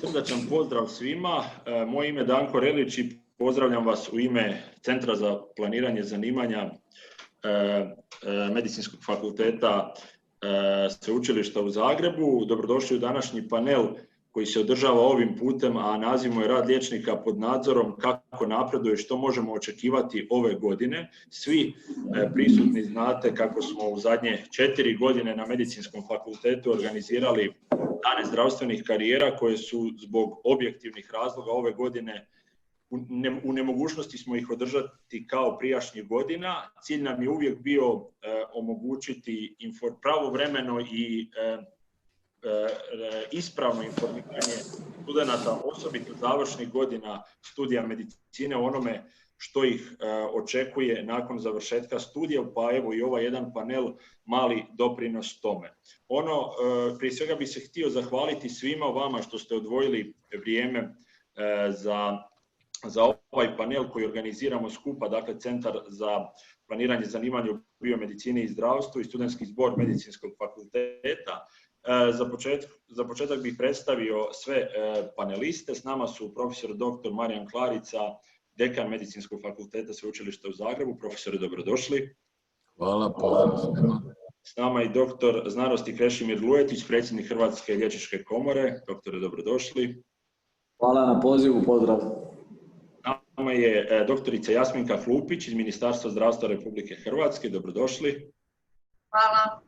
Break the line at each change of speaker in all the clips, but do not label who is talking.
Srdačan pozdrav svima. Moje ime je Danko Relić i pozdravljam vas u ime Centra za planiranje zanimanja Medicinskog fakulteta Sveučilišta u Zagrebu. Dobrodošli u današnji panel koji se održava ovim putem, a naziv mu je Rad liječnika pod nadzorom, kako napreduje, što možemo očekivati ove godine. Svi prisutni znate kako smo u zadnje 4 godine na Medicinskom fakultetu organizirali dane zdravstvenih karijera koje su zbog objektivnih razloga ove godine u nemogućnosti smo ih održati kao prijašnjih godina. Cilj nam je uvijek bio omogućiti pravovremeno i ispravno informiranje studenata, osobito završnih godina studija medicine, o onome što ih očekuje nakon završetka studija, pa evo i ovaj jedan panel mali doprinos tome. Prije svega bih se htio zahvaliti svima vama što ste odvojili vrijeme za ovaj panel koji organiziramo skupa, dakle Centar za planiranje zanimanja u biomedicini i zdravstvu i Studentski zbor Medicinskog fakulteta. Za početak bih predstavio sve paneliste. S nama su profesor dr. Marijan Klarica, dekan Medicinskog fakulteta Sveučilišta u Zagrebu. Profesore, dobrodošli.
Hvala, pozdrav svima.
S nama je dr. znanosti Krešimir Lujetić, predsjednik Hrvatske liječničke komore. Doktore, dobrodošli.
Hvala na pozivu, pozdrav.
S nama je doktorica Jasminka Flupić iz Ministarstva zdravstva Republike Hrvatske. Dobrodošli.
Hvala.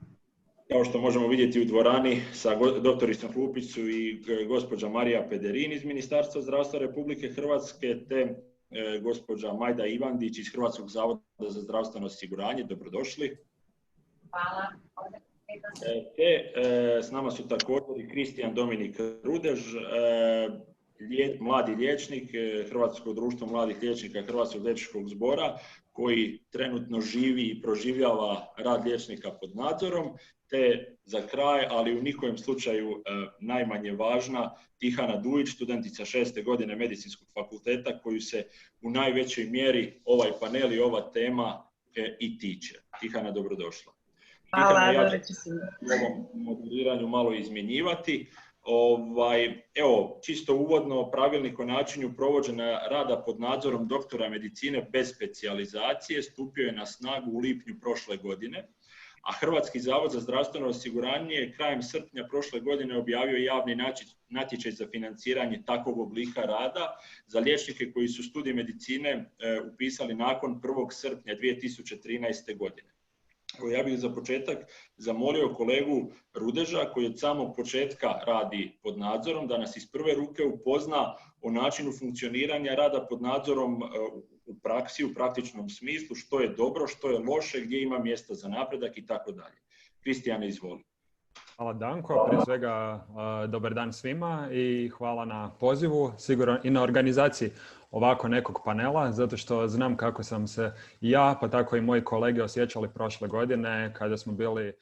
Kao što možemo vidjeti u dvorani, sa doktoricom Flupić su i gospođa Marija Pederin iz Ministarstva zdravstva Republike Hrvatske, te gospođa Majda Ivandić iz Hrvatskog zavoda za zdravstveno osiguranje. Dobrodošli.
Hvala.
S nama su također i Kristijan Dominik Rudež, mladi liječnik Hrvatskog društva mladih liječnika Hrvatskog liječničkog zbora, koji trenutno živi i proživljava rad liječnika pod nadzorom, te za kraj, ali u nikojem slučaju najmanje važna, Tihana Dujić, studentica 6. godine Medicinskog fakulteta, koju se u najvećoj mjeri ovaj panel i ova tema i tiče. Tihana, dobrodošla.
Hvala,
ja ću u ovom modeliranju malo izmjenjivati. Evo, čisto uvodno, pravilnik o načinu provođenja rada pod nadzorom doktora medicine bez specijalizacije stupio je na snagu u lipnju prošle godine, a Hrvatski zavod za zdravstveno osiguranje je krajem srpnja prošle godine objavio javni natječaj za financiranje takvog oblika rada za liječnike koji su studij medicine upisali nakon 1. srpnja 2013. godine. Ja bih za početak zamolio kolegu Rudeža, koji od samog početka radi pod nadzorom, da nas iz prve ruke upozna o načinu funkcioniranja rada pod nadzorom u praksi, u praktičnom smislu, što je dobro, što je loše, gdje ima mjesta za napredak i tako dalje. Kristijane, izvoli.
Hvala Danko, prije svega dobar dan svima i hvala na pozivu, sigurno i na organizaciji ovako nekog panela, zato što znam kako sam se ja, pa tako i moji kolege osjećali prošle godine kada smo bili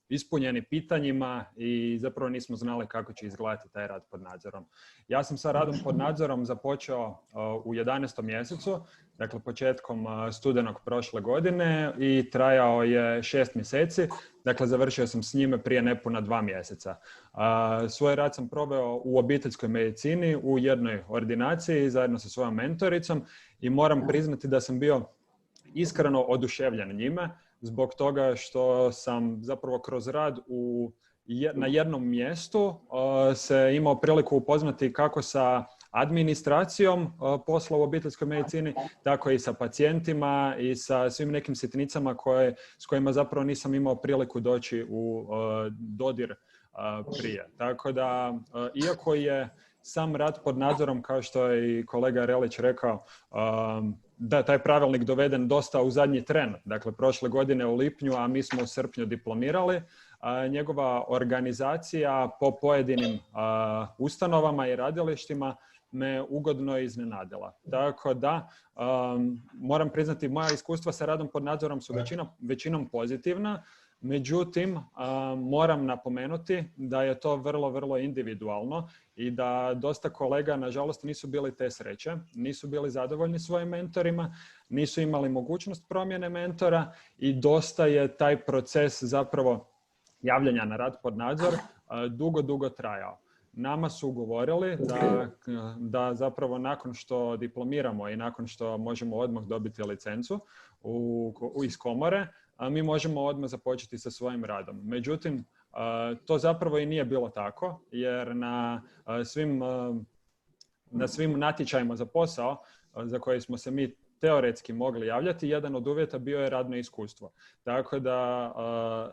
ispunjeni pitanjima i zapravo nismo znali kako će izgledati taj rad pod nadzorom. Ja sam sa radom pod nadzorom započeo u 11. mjesecu, dakle početkom studenog prošle godine i trajao je 6 mjeseci, dakle završio sam s njime prije nepuna 2 mjeseca. Svoj rad sam proveo u obiteljskoj medicini u jednoj ordinaciji zajedno sa svojom mentoricom i moram priznati da sam bio iskreno oduševljen njime, zbog toga što sam zapravo kroz rad na jednom mjestu se imao priliku upoznati kako sa administracijom posla u obiteljskoj medicini, tako i sa pacijentima i sa svim nekim sitnicama s kojima zapravo nisam imao priliku doći u dodir prije. Tako da, iako je sam rad pod nadzorom, kao što je i kolega Relić rekao, da taj pravilnik doveden dosta u zadnji tren, dakle prošle godine u lipnju, a mi smo u srpnju diplomirali, njegova organizacija po pojedinim ustanovama i radilištima me ugodno iznenadila. Tako da, moram priznati, moja iskustva sa radom pod nadzorom su većinom pozitivna, međutim, moram napomenuti da je to vrlo, vrlo individualno i da dosta kolega, nažalost, nisu bili te sreće, nisu bili zadovoljni svojim mentorima, nisu imali mogućnost promjene mentora i dosta je taj proces zapravo javljanja na rad pod nadzor dugo trajao. nama su govorili da zapravo nakon što diplomiramo i nakon što možemo odmah dobiti licencu iz komore, mi možemo odmah započeti sa svojim radom. Međutim, to zapravo i nije bilo tako, jer na svim natječajima za posao za koje smo se mi teoretski mogli javljati, jedan od uvjeta bio je radno iskustvo. Tako da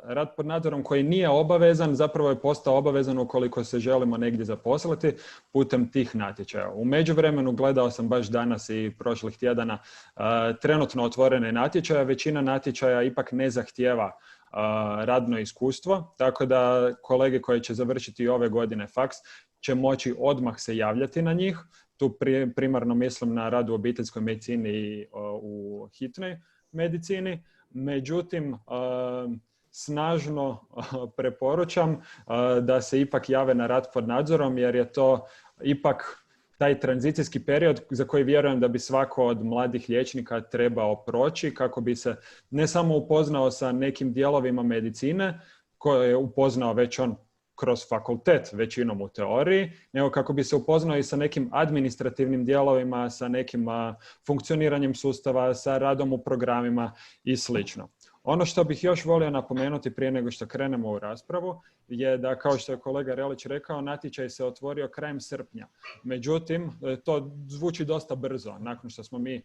rad pod nadzorom koji nije obavezan, zapravo je postao obavezan ukoliko se želimo negdje zaposliti putem tih natječaja. U međuvremenu gledao sam baš danas i prošlih tjedana trenutno otvorene natječaje. Većina natječaja ipak ne zahtijeva radno iskustvo, tako da kolege koji će završiti ove godine faks će moći odmah se javljati na njih. Tu primarno mislim na rad u obiteljskoj medicini i u hitnoj medicini. Međutim, snažno preporučam da se ipak jave na rad pod nadzorom, jer je to ipak taj tranzicijski period za koji vjerujem da bi svako od mladih liječnika trebao proći kako bi se ne samo upoznao sa nekim dijelovima medicine koje je upoznao već on kroz fakultet, većinom u teoriji, nego kako bi se upoznao i sa nekim administrativnim dijelovima, sa nekim funkcioniranjem sustava, sa radom u programima i slično. Ono što bih još volio napomenuti prije nego što krenemo u raspravu je da, kao što je kolega Relić rekao, natječaj se otvorio krajem srpnja. Međutim, to zvuči dosta brzo nakon što smo mi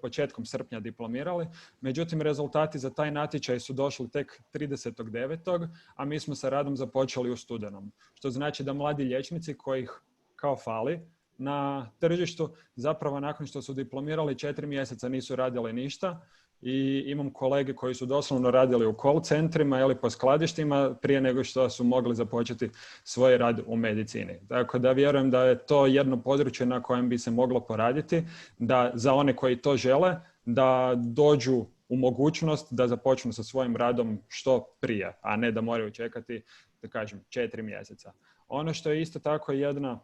početkom srpnja diplomirali. Međutim, rezultati za taj natječaj su došli tek 30.9. a mi smo sa radom započeli u studenom. Što znači da mladi liječnici kojih kao fali na tržištu, zapravo nakon što su diplomirali 4 mjeseca nisu radili ništa. I imam kolege koji su doslovno radili u call centrima ili po skladištima prije nego što su mogli započeti svoj rad u medicini. Tako da vjerujem da je to jedno područje na kojem bi se moglo poraditi, da za one koji to žele, da dođu u mogućnost da započnu sa svojim radom što prije, a ne da moraju čekati, da kažem, 4 mjeseca. Ono što je isto tako jedna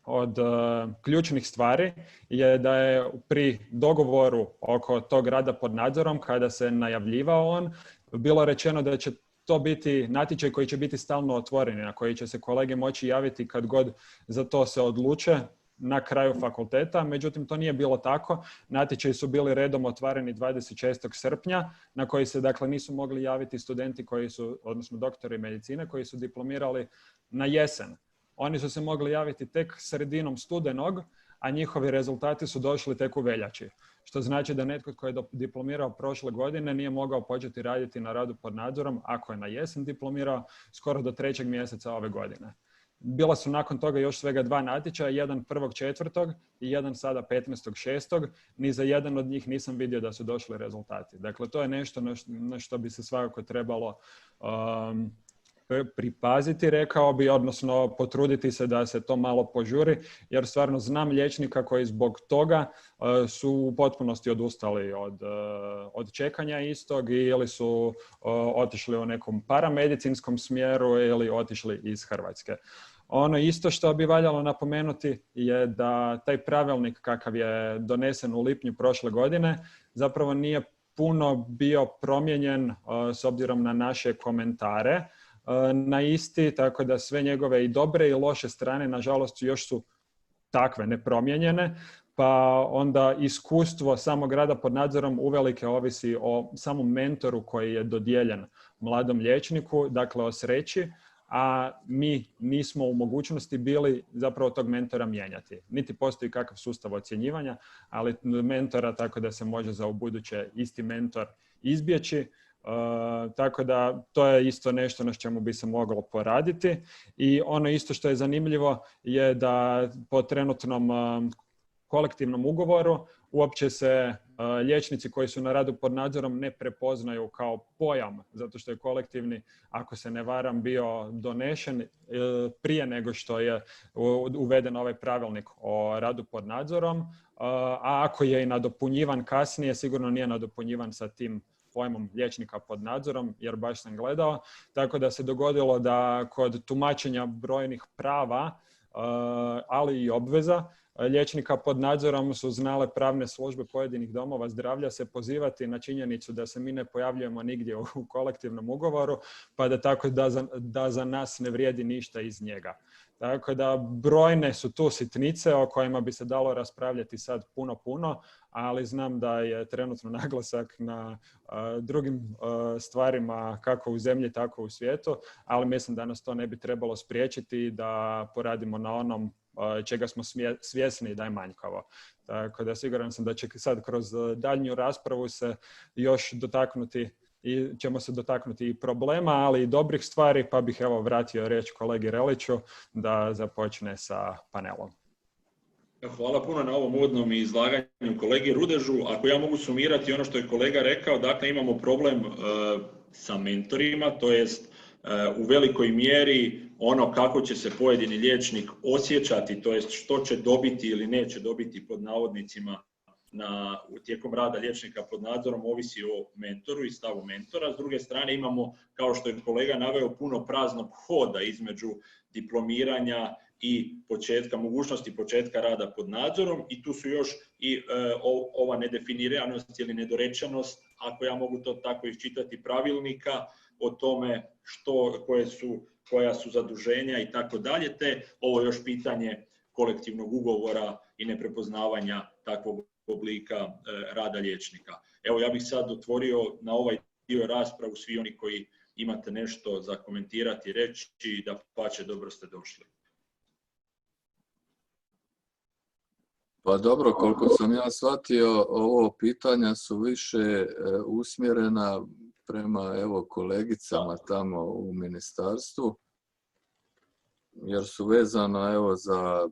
od ključnih stvari je da je pri dogovoru oko tog rada pod nadzorom, kada se najavljivao on, bilo rečeno da će to biti natječaj koji će biti stalno otvoreni, na koji će se kolege moći javiti kad god za to se odluče na kraju fakulteta. Međutim, to nije bilo tako. Natječaji su bili redom otvoreni 26. srpnja, na koji se dakle nisu mogli javiti studenti koji su, odnosno doktori medicine, koji su diplomirali na jesen. Oni su se mogli javiti tek sredinom studenog, a njihovi rezultati su došli tek u veljači. Što znači da netko tko je diplomirao prošle godine nije mogao početi raditi na radu pod nadzorom ako je na jesen diplomirao skoro do 3. mjeseca ove godine. Bila su nakon toga još svega 2 natječaja, jedan 1.4. i jedan sada 15.6. Ni za jedan od njih nisam vidio da su došli rezultati. Dakle, to je nešto na što bi se svakako trebalo pripaziti, rekao bi, odnosno potruditi se da se to malo požuri, jer stvarno znam liječnika koji zbog toga su u potpunosti odustali od čekanja istog ili su otišli u nekom paramedicinskom smjeru ili otišli iz Hrvatske. Ono isto što bi valjalo napomenuti je da taj pravilnik kakav je donesen u lipnju prošle godine zapravo nije puno bio promijenjen s obzirom na naše komentare na isti, tako da sve njegove i dobre i loše strane, nažalost, još su takve, nepromijenjene, pa onda iskustvo samog rada pod nadzorom uvelike ovisi o samom mentoru koji je dodijeljen mladom liječniku, dakle o sreći, a mi nismo u mogućnosti bili zapravo tog mentora mijenjati. Niti postoji kakav sustav ocjenjivanja, ali mentora tako da se može za ubuduće isti mentor izbjeći. Tako da to je isto nešto na čemu bi se moglo poraditi. I ono isto što je zanimljivo je da po trenutnom kolektivnom ugovoru uopće se liječnici koji su na radu pod nadzorom ne prepoznaju kao pojam, zato što je kolektivni, ako se ne varam, bio donešen prije nego što je uveden ovaj pravilnik o radu pod nadzorom, a ako je i nadopunjivan kasnije, sigurno nije nadopunjivan sa tim pojmom liječnika pod nadzorom, jer baš sam gledao, tako da se dogodilo da kod tumačenja brojnih prava ali i obveza liječnika pod nadzorom su znale pravne službe pojedinih domova zdravlja se pozivati na činjenicu da se mi ne pojavljujemo nigdje u kolektivnom ugovoru, pa da tako da za nas ne vrijedi ništa iz njega. Tako da brojne su tu sitnice o kojima bi se dalo raspravljati sad puno, ali znam da je trenutno naglasak na drugim stvarima kako u zemlji, tako u svijetu, ali mislim da nas to ne bi trebalo spriječiti da poradimo na onom čega smo svjesni da je manjkavo. Tako da siguran sam da će sad kroz daljnju raspravu se još dotaknuti i ćemo se dotaknuti i problema, ali i dobrih stvari, pa bih evo vratio riječ kolegi Reliću da započne sa panelom.
Hvala puno na ovom uvodnom izlaganju kolegi Rudežu. Ako ja mogu sumirati ono što je kolega rekao, dakle imamo problem sa mentorima, to jest u velikoj mjeri ono kako će se pojedini liječnik osjećati, to jest što će dobiti ili neće dobiti pod navodnicima tijekom rada liječnika pod nadzorom ovisi o mentoru i stavu mentora. S druge strane imamo, kao što je kolega naveo, puno praznog hoda između diplomiranja i mogućnosti početka rada pod nadzorom i tu su još i ova nedefiniranost ili nedorečenost, ako ja mogu to tako iščitati, pravilnika o tome koja su zaduženja i tako dalje, te ovo još pitanje kolektivnog ugovora i neprepoznavanja takvog oblika rada liječnika. Evo, ja bih sad otvorio na ovaj dio raspravu, svi oni koji imate nešto za komentirati, reći, da pače, dobro ste došli.
Pa dobro, koliko sam ja shvatio, ovo pitanja su više usmjerena prema kolegicama tamo u ministarstvu, jer su vezana za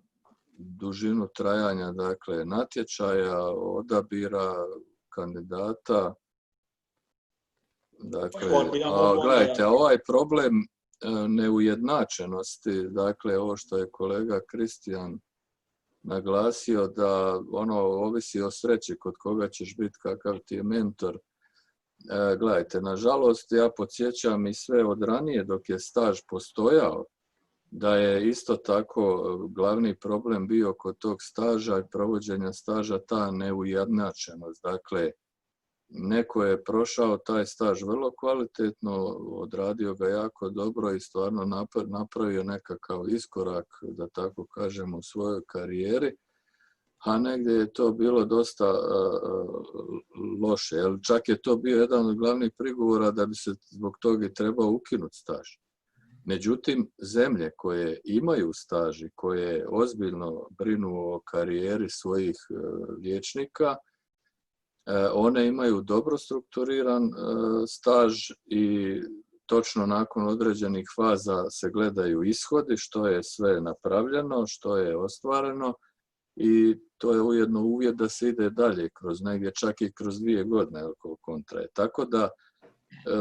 dužinu trajanja, dakle, natječaja, odabira kandidata. Dakle, gledajte, ovaj problem neujednačenosti, dakle, ovo što je kolega Kristijan naglasio, da ono ovisi o sreći kod koga ćeš biti, kakav ti je mentor. Gledajte, nažalost, ja podsjećam i sve od ranije dok je staž postojao, da je isto tako glavni problem bio kod tog staža i provođenja staža ta neujednačenost. Dakle, neko je prošao taj staž vrlo kvalitetno, odradio ga jako dobro i stvarno napravio nekakav iskorak, da tako kažem, u svojoj karijeri, a negdje je to bilo dosta loše. Čak je to bio jedan od glavnih prigovora da bi se zbog toga i trebao ukinuti staž. Međutim, zemlje koje imaju staž i koje ozbiljno brinu o karijeri svojih liječnika, one imaju dobro strukturiran staž i točno nakon određenih faza se gledaju ishodi, što je sve napravljeno, što je ostvareno i to je ujedno uvjet da se ide dalje kroz negdje, čak i kroz 2 godine koliko on traje. Tako da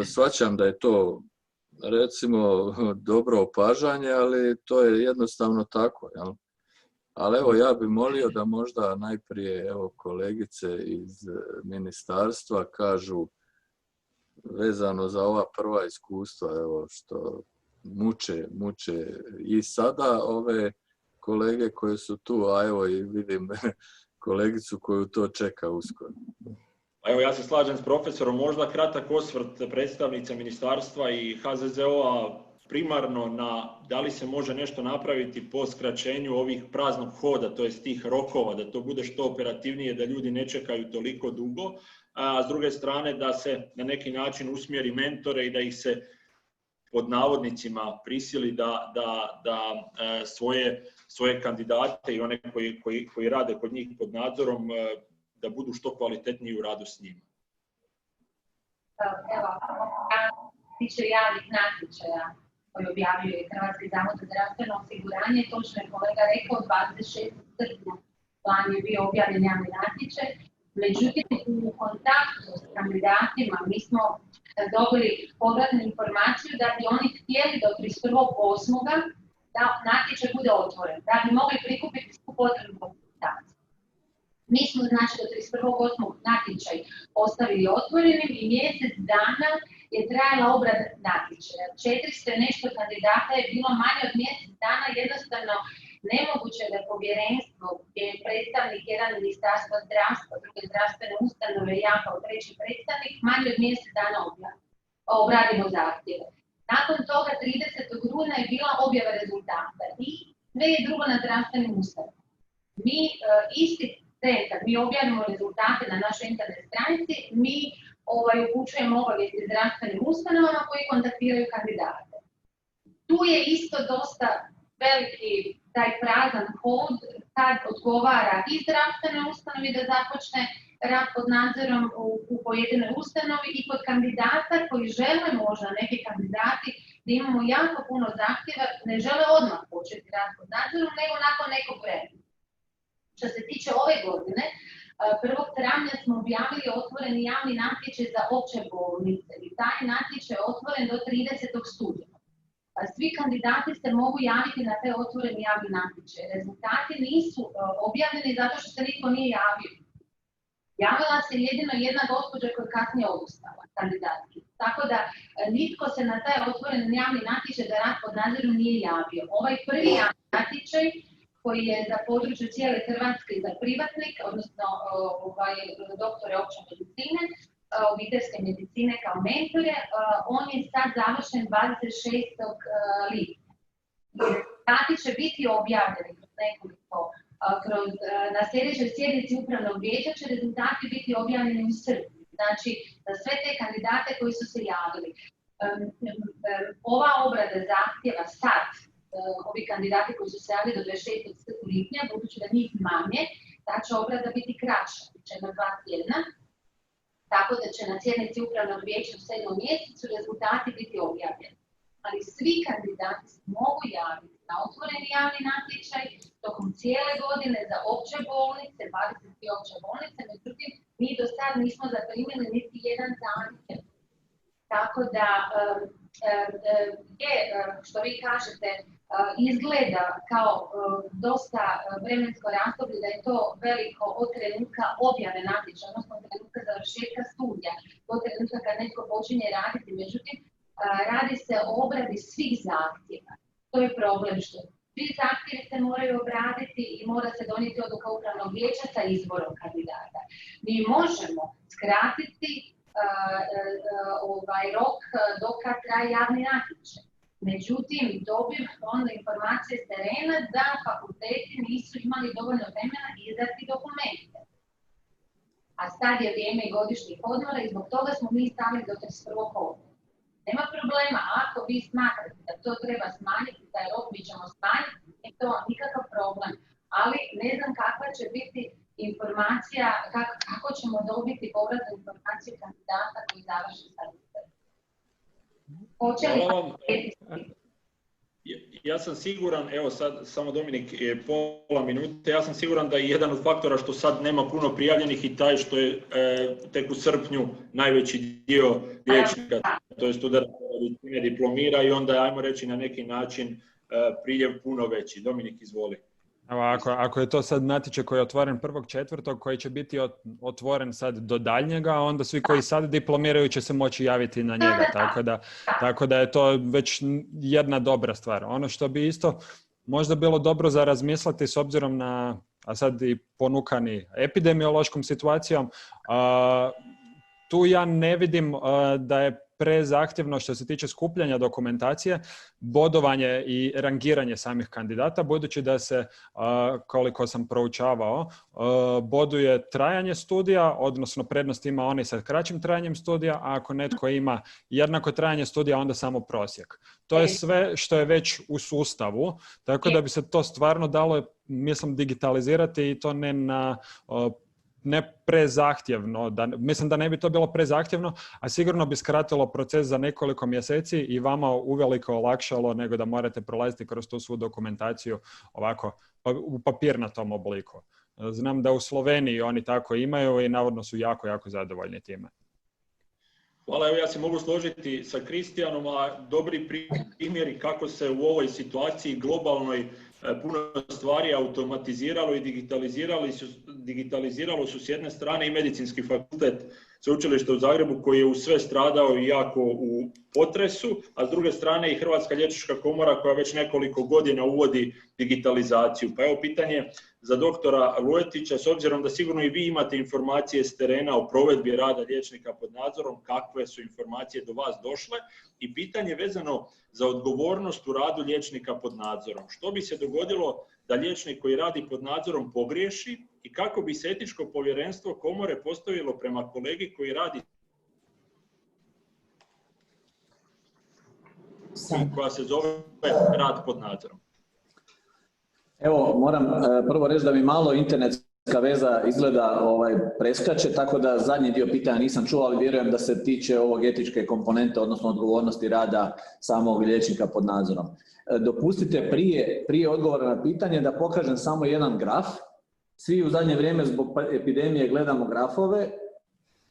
shvaćam da je to, recimo, dobro opažanje, ali to je jednostavno tako. Jel? Ali evo, ja bih molio da možda najprije kolegice iz ministarstva kažu vezano za ova prva iskustva, što muče i sada ove kolege koje su tu, a evo i vidim kolegicu koju to čeka uskoro.
Evo, ja se slažem s profesorom, možda kratak osvrt predstavnica ministarstva i HZZO-a primarno na da li se može nešto napraviti po skraćenju ovih praznog hoda, to jest tih rokova, da to bude što operativnije, da ljudi ne čekaju toliko dugo, a s druge strane da se na neki način usmjeri mentore i da ih se pod navodnicima prisili da svoje kandidate i one koji rade kod njih pod nadzorom da budu što kvalitetniji u radu s njima.
Evo, tiče javnih natječaja koji objavljuje Hrvatski zavod za zdravstveno osiguranje, točno je kolega rekao, 26. srpnja plan je bio objavljen javni natječaj. Međutim, u kontaktu s kandidatima mi smo dobili povratnu informaciju da bi oni htjeli do 31.8. da natječaj bude otvoren, da bi mogli prikupiti svu potrebnu dokumentaciju. Mi smo znači do 31.8. natječaj ostavili otvorenim i mjesec dana je trajala obrada natječaja. 400 nešto kandidata je bilo manje od mjesec dana, jednostavno Nemoguće da povjerenstvo gdje je predstavnik jedan ministarstva zdravstva, druge zdravstvene ustanove, ja kao treći predstavnik, manje od mjesec dana obradimo zahtjeve. Nakon toga 30. rujna je bila objava rezultata i sve je drugo na zdravstvenim ustanovama. Mi isti centar, mi objavimo rezultate na našoj internet stranici, mi upućujemo obavijesti zdravstvenim ustanovama koji kontaktiraju kandidate. Tu je isto dosta veliki taj prazan hod kad odgovara i zdravstvenoj ustanovi da započne rad pod nadzorom u pojedinoj ustanovi i kod kandidata koji žele možda, neki kandidati, da imamo jako puno zahtjeva, ne žele odmah početi rad pod nadzorom, nego nakon nekog vremena. Što se tiče ove godine, 1. travnja smo objavili otvoreni javni natječaj za opće bolnice i taj natječaj je otvoren do 30. studenog. Svi kandidati se mogu javiti na taj otvoreni javni natječaj. Rezultati nisu objavljeni zato što se nitko nije javio. Javila se jedino jedna gospođa koja je kasnije odustala, kandidatki. Tako da nitko se na taj otvoreni javni natječaj za rad pod nadzorom nije javio. Ovaj prvi javni natječaj koji je za područje cijele Hrvatske za privatnik, odnosno doktore opće medicine, obiteljske medicine kao mentore, on je sad završen 26. lipnja. Rezultati će biti objavljeni na sljedećoj sjednici upravnog vijeća će rezultati biti objavljeni u srpnju. Znači, za sve te kandidate koji su se javili. Ova obrada zahtjeva sad, ovi kandidati koji su se javili do 26. lipnja, budući da njih manje, ta će obrada biti kraća, će na 2 tjedna, tako da će na sjednici upravnog vijeća u 7. mjesecu rezultati biti objavljeni. Ali svi kandidati se mogu javiti na otvoreni javni natječaj tokom cijele godine za opće bolnice, 23 opće bolnice, međutim, mi do sad nismo zaprimili niti jedan zahtjev. Tako da, što vi kažete, izgleda kao dosta vremensko razdoblje da je to veliko od trenutka objave natječaja, odnosno od trenutka završetka studija, od trenutka kad netko počinje raditi. Međutim, radi se o obradi svih zahtjeva. To je problem što svi zahtjevi se moraju obraditi i mora se donijeti odluka upravnog vijeća sa izborom kandidata. Mi možemo skratiti rok do kad traje javni natječaj. Međutim, dobim onda informacije s terena da fakulteti nisu imali dovoljno vremena izdati dokumente. A sad je vrijeme godišnjih odmora i zbog toga smo mi stavili do 31. odmora. Nema problema, ako vi smatrate da to treba smanjiti, taj rok mi ćemo smanjiti, je to nikakav problem. Ali ne znam kakva će biti informacija, kako ćemo dobiti povratnu informaciju kandidata koji završi sad.
Ja sam siguran, evo sad samo Dominik je pola minute, ja sam siguran da je jedan od faktora što sad nema puno prijavljenih i taj što je tek u srpnju najveći dio liječnika, to je studenta medicine diplomira i onda ajmo reći na neki način priljev puno veći. Dominik, izvoli.
Evo, ako je to sad natječaj koji je otvoren 1.4. koji će biti otvoren sad do daljnjega, onda svi koji sad diplomiraju će se moći javiti na njega. Tako da je to već jedna dobra stvar. Ono što bi isto možda bilo dobro za razmisliti s obzirom na, a sad i ponukani epidemiološkom situacijom, tu ja ne vidim da je prezahtjevno što se tiče skupljanja dokumentacije, bodovanje i rangiranje samih kandidata, budući da se, koliko sam proučavao, boduje trajanje studija, odnosno prednost ima onaj sa kraćim trajanjem studija, a ako netko ima jednako trajanje studija, onda samo prosjek. To je sve što je već u sustavu, tako da bi se to stvarno dalo, mislim, digitalizirati i to ne prezahtjevno, mislim da ne bi to bilo prezahtjevno, a sigurno bi skratilo proces za nekoliko mjeseci i vama uveliko olakšalo nego da morate prolaziti kroz tu svu dokumentaciju ovako u papirnatom obliku. Znam da u Sloveniji oni tako imaju i navodno su jako, jako zadovoljni time.
Hvala, evo ja se mogu složiti sa Kristijanom, a dobri primjeri kako se u ovoj situaciji globalnoj puno stvari automatiziralo i digitaliziralo su s jedne strane i medicinski fakultet Sveučilišta u Zagrebu koji je u sve stradao i jako u potresu, a s druge strane i Hrvatska liječnička komora koja već nekoliko godina uvodi digitalizaciju. Pa evo pitanje za doktora Vujetića, s obzirom da sigurno i vi imate informacije s terena o provedbi rada liječnika pod nadzorom, kakve su informacije do vas došle, i pitanje vezano za odgovornost u radu liječnika pod nadzorom. Što bi se dogodilo da liječnik koji radi pod nadzorom pogriješi i kako bi se etičko povjerenstvo komore postavilo prema kolegi koji radi koja se zove rad pod nadzorom?
Evo, moram prvo reći da mi malo internetska veza izgleda preskače, tako da zadnji dio pitanja nisam čuo, ali vjerujem da se tiče ovog etičke komponente, odnosno odgovornosti rada samog liječnika pod nadzorom. Dopustite prije odgovora na pitanje da pokažem samo jedan graf. Svi u zadnje vrijeme zbog epidemije gledamo grafove,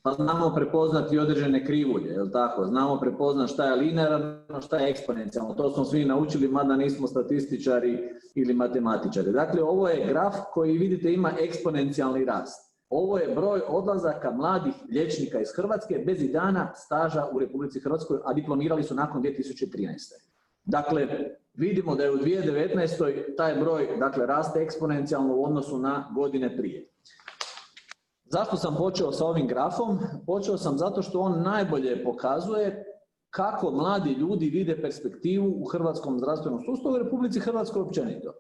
pa znamo prepoznati određene krivulje, je li tako? Znamo prepoznati šta je linearno, šta je eksponencijalno. To smo svi naučili, mada nismo statističari ili matematičari. Dakle, ovo je graf koji, vidite, ima eksponencijalni rast. Ovo je broj odlazaka mladih liječnika iz Hrvatske bez i dana staža u Republici Hrvatskoj, a diplomirali su nakon 2013. Dakle, vidimo da je u 2019. taj broj, dakle, raste eksponencijalno u odnosu na godine prije. Zašto sam počeo sa ovim grafom? Počeo sam zato što on najbolje pokazuje kako mladi ljudi vide perspektivu u hrvatskom zdravstvenom sustavu i Republici Hrvatskoj općenito.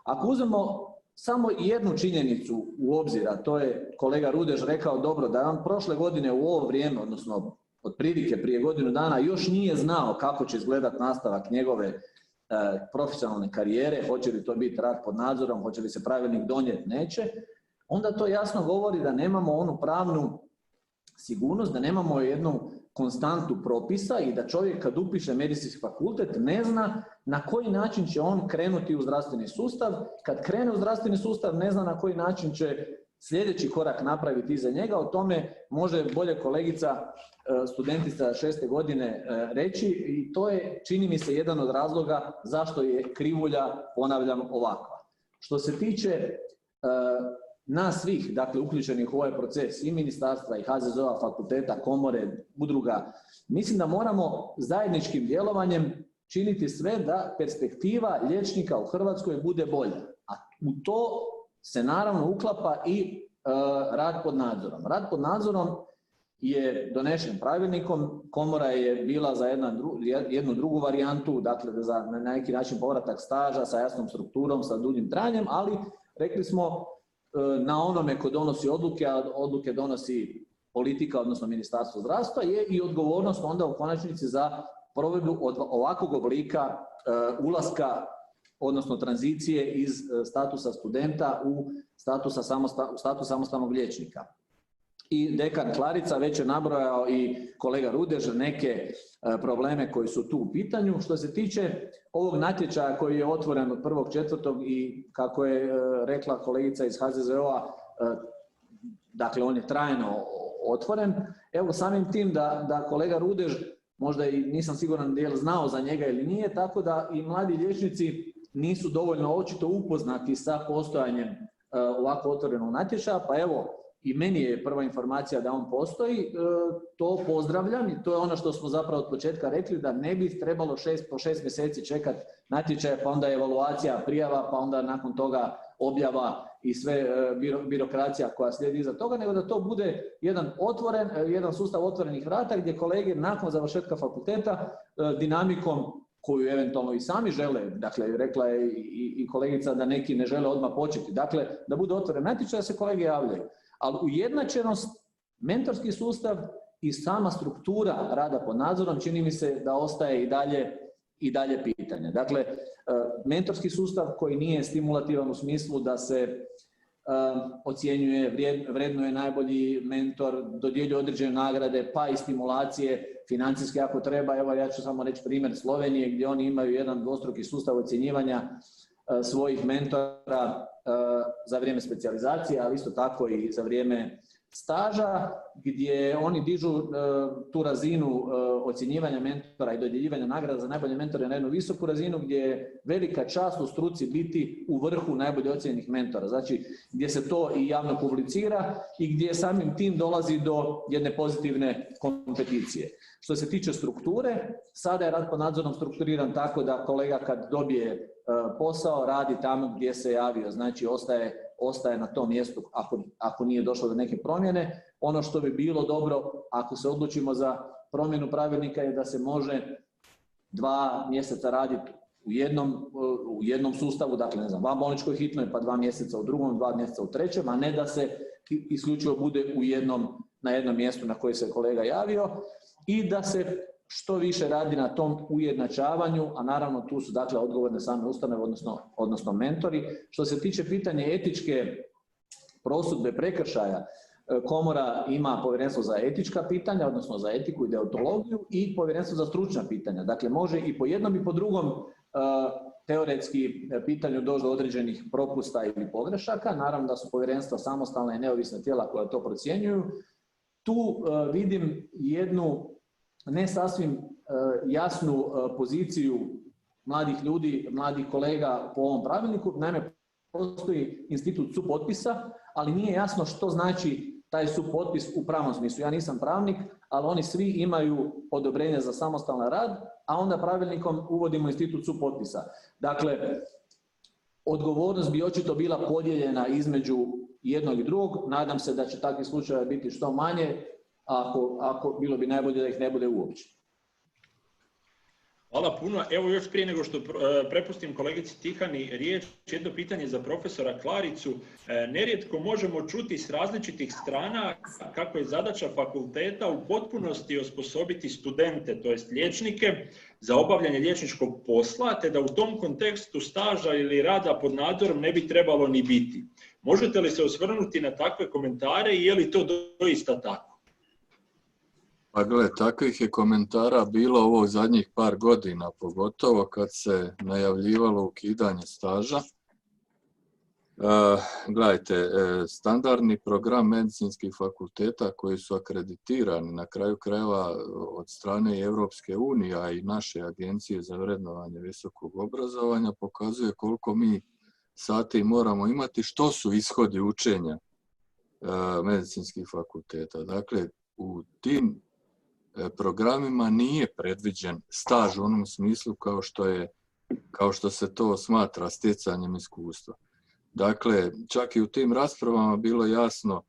Ako uzmemo samo jednu činjenicu u obzir, a to je kolega Rudež rekao dobro, da je on prošle godine u ovo vrijeme, odnosno otprilike prije godinu dana, još nije znao kako će izgledati nastavak njegove profesionalne karijere, hoće li to biti rad pod nadzorom, hoće li se pravilnik donijeti, neće, onda to jasno govori da nemamo onu pravnu sigurnost, da nemamo jednu konstantu propisa i da čovjek kad upiše medicinski fakultet ne zna na koji način će on krenuti u zdravstveni sustav. Kad krene u zdravstveni sustav ne zna na koji način će sljedeći korak napraviti iza njega. O tome može bolje kolegica studentica 6. godine reći i to je, čini mi se, jedan od razloga zašto je krivulja, ponavljam, ovakva. Što se tiče nas svih, dakle, uključenih u ovaj proces, i ministarstva, i HZZO-a, fakulteta, komore, udruga, mislim da moramo zajedničkim djelovanjem činiti sve da perspektiva liječnika u Hrvatskoj bude bolja. A u to se naravno uklapa i rad pod nadzorom. Rad pod nadzorom je donešen pravilnikom, komora je bila za jednu drugu varijantu, dakle za na neki način povratak staža sa jasnom strukturom, sa duljim trajanjem, ali rekli smo na onome ko donosi odluke, a odluke donosi politika, odnosno Ministarstvo zdravstva, je i odgovornost onda u konačnici za provedbu ovakvog oblika ulaska, odnosno tranzicije iz statusa studenta u status samostalnog liječnika. I dekan Klarica već je nabrojao i kolega Rudež neke probleme koji su tu u pitanju. Što se tiče ovog natječaja koji je otvoren od 1.4. i kako je rekla kolegica iz HZZO-a, dakle on je trajno otvoren. Evo samim tim da kolega Rudež, možda i nisam siguran da je znao za njega ili nije, tako da i mladi liječnici nisu dovoljno očito upoznati sa postojanjem ovako otvorenog natječaja, pa evo, i meni je prva informacija da on postoji, to pozdravljam i to je ono što smo zapravo od početka rekli, da ne bi trebalo po 6 mjeseci čekati natječaje, pa onda evaluacija, prijava, pa onda nakon toga objava i sve birokracija koja slijedi iza toga, nego da to bude jedan sustav otvorenih vrata gdje kolege nakon završetka fakulteta dinamikom koju eventualno i sami žele, dakle rekla je i kolegica da neki ne žele odmah početi, dakle da bude otvoren natječaj, da se kolege javljaju. Ali ujednačenost, mentorski sustav i sama struktura rada pod nadzorom čini mi se da ostaje i dalje pitanje. Dakle, mentorski sustav koji nije stimulativan u smislu da se ocjenjuje, vrednuje najbolji mentor, dodjeljuje određene nagrade, pa i stimulacije financijske ako treba. Evo ja ću samo reći primjer Slovenije gdje oni imaju jedan dvostruki sustav ocjenjivanja svojih mentora za vrijeme specijalizacije, ali isto tako i za vrijeme staža gdje oni dižu tu razinu ocjenjivanja mentora i dodjeljivanja nagrada za najbolje mentore na jednu visoku razinu, gdje je velika čast u struci biti u vrhu najbolje ocjenjenih mentora. Znači gdje se to i javno publicira i gdje samim tim dolazi do jedne pozitivne kompeticije. Što se tiče strukture, sada je rad pod nadzorom strukturiran tako da kolega kad dobije posao radi tamo gdje se javio, znači ostaje na tom mjestu ako nije došlo do neke promjene. Ono što bi bilo dobro ako se odlučimo za promjenu pravilnika je da se može 2 mjeseca raditi u jednom sustavu, dakle ne znam, vanbolničkoj hitnoj, pa 2 mjeseca u drugom, 2 mjeseca u trećem, a ne da se isključivo bude na jednom mjestu na koje se kolega javio i da se što više radi na tom ujednačavanju, a naravno tu su dakle odgovorne same ustanove, odnosno mentori. Što se tiče pitanja etičke prosudbe prekršaja, komora ima povjerenstvo za etička pitanja, odnosno za etiku i deontologiju i povjerenstvo za stručna pitanja. Dakle, može i po jednom i po drugom teoretski pitanju doći do određenih propusta ili pogrešaka. Naravno da su povjerenstva samostalna i neovisna tijela koja to procjenjuju. Tu vidim jednu ne sasvim jasnu poziciju mladih ljudi, mladih kolega po ovom pravilniku. Naime, postoji institut supotpisa, ali nije jasno što znači taj supotpis u pravnom smislu. Ja nisam pravnik, ali oni svi imaju odobrenje za samostalan rad, a onda pravilnikom uvodimo institut supotpisa. Dakle, odgovornost bi očito bila podijeljena između jednog i drugog. Nadam se da će takvih slučajeva biti što manje, ako bilo bi najbolje da ih ne bude uopće.
Hvala puno. Evo još prije nego što prepustim kolegici Tihani riječ, jedno pitanje za profesora Klaricu. Nerijetko možemo čuti s različitih strana kako je zadaća fakulteta u potpunosti osposobiti studente, to jest liječnike, za obavljanje liječničkog posla, te da u tom kontekstu staža ili rada pod nadzorom ne bi trebalo ni biti. Možete li se osvrnuti na takve komentare i je li to doista tako?
Pa gle, takvih je komentara bilo ovo zadnjih par godina, pogotovo kad se najavljivalo ukidanje staža. Gledajte, standardni program medicinskih fakulteta koji su akreditirani na kraju krajeva od strane Europske unije, a i naše agencije za vrednovanje visokog obrazovanja pokazuje koliko mi sati moramo imati, što su ishodi učenja medicinskih fakulteta. Dakle, u tim programima nije predviđen staž u onom smislu kao što se to smatra stjecanjem iskustva. Dakle, čak i u tim raspravama bilo jasno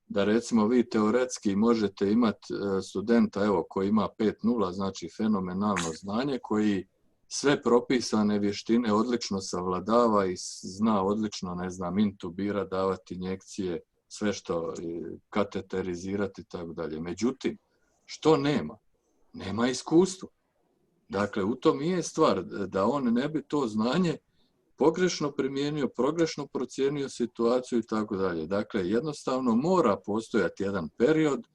da recimo vi teoretski možete imati studenta koji ima 5.0, znači fenomenalno znanje, koji sve propisane vještine odlično savladava i zna odlično, intubirati, davati injekcije, sve što kateterizirati i tako dalje. Međutim, što nema? Nema iskustva. Dakle, u tom je stvar da on ne bi to znanje pogrešno primijenio, pogrešno procijenio situaciju i tako dalje. Dakle, jednostavno mora postojati jedan period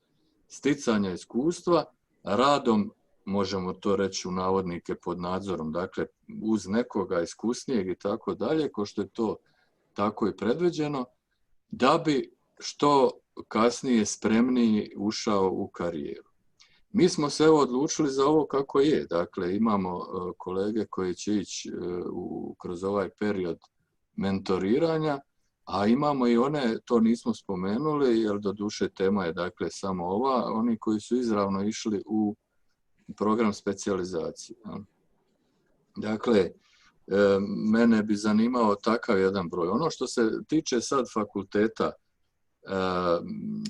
sticanja iskustva radom, možemo to reći u navodnike pod nadzorom, dakle uz nekoga iskusnijeg i tako dalje, kao što je to tako i predviđeno, da bi što kasnije spremniji ušao u karijeru. Mi smo se odlučili za ovo kako je. Dakle, imamo kolege koji će ići kroz ovaj period mentoriranja, a imamo i one, to nismo spomenuli, jer doduše tema je dakle samo ova, oni koji su izravno išli u program specijalizacije. Dakle, mene bi zanimao takav jedan broj. Ono što se tiče sad fakulteta,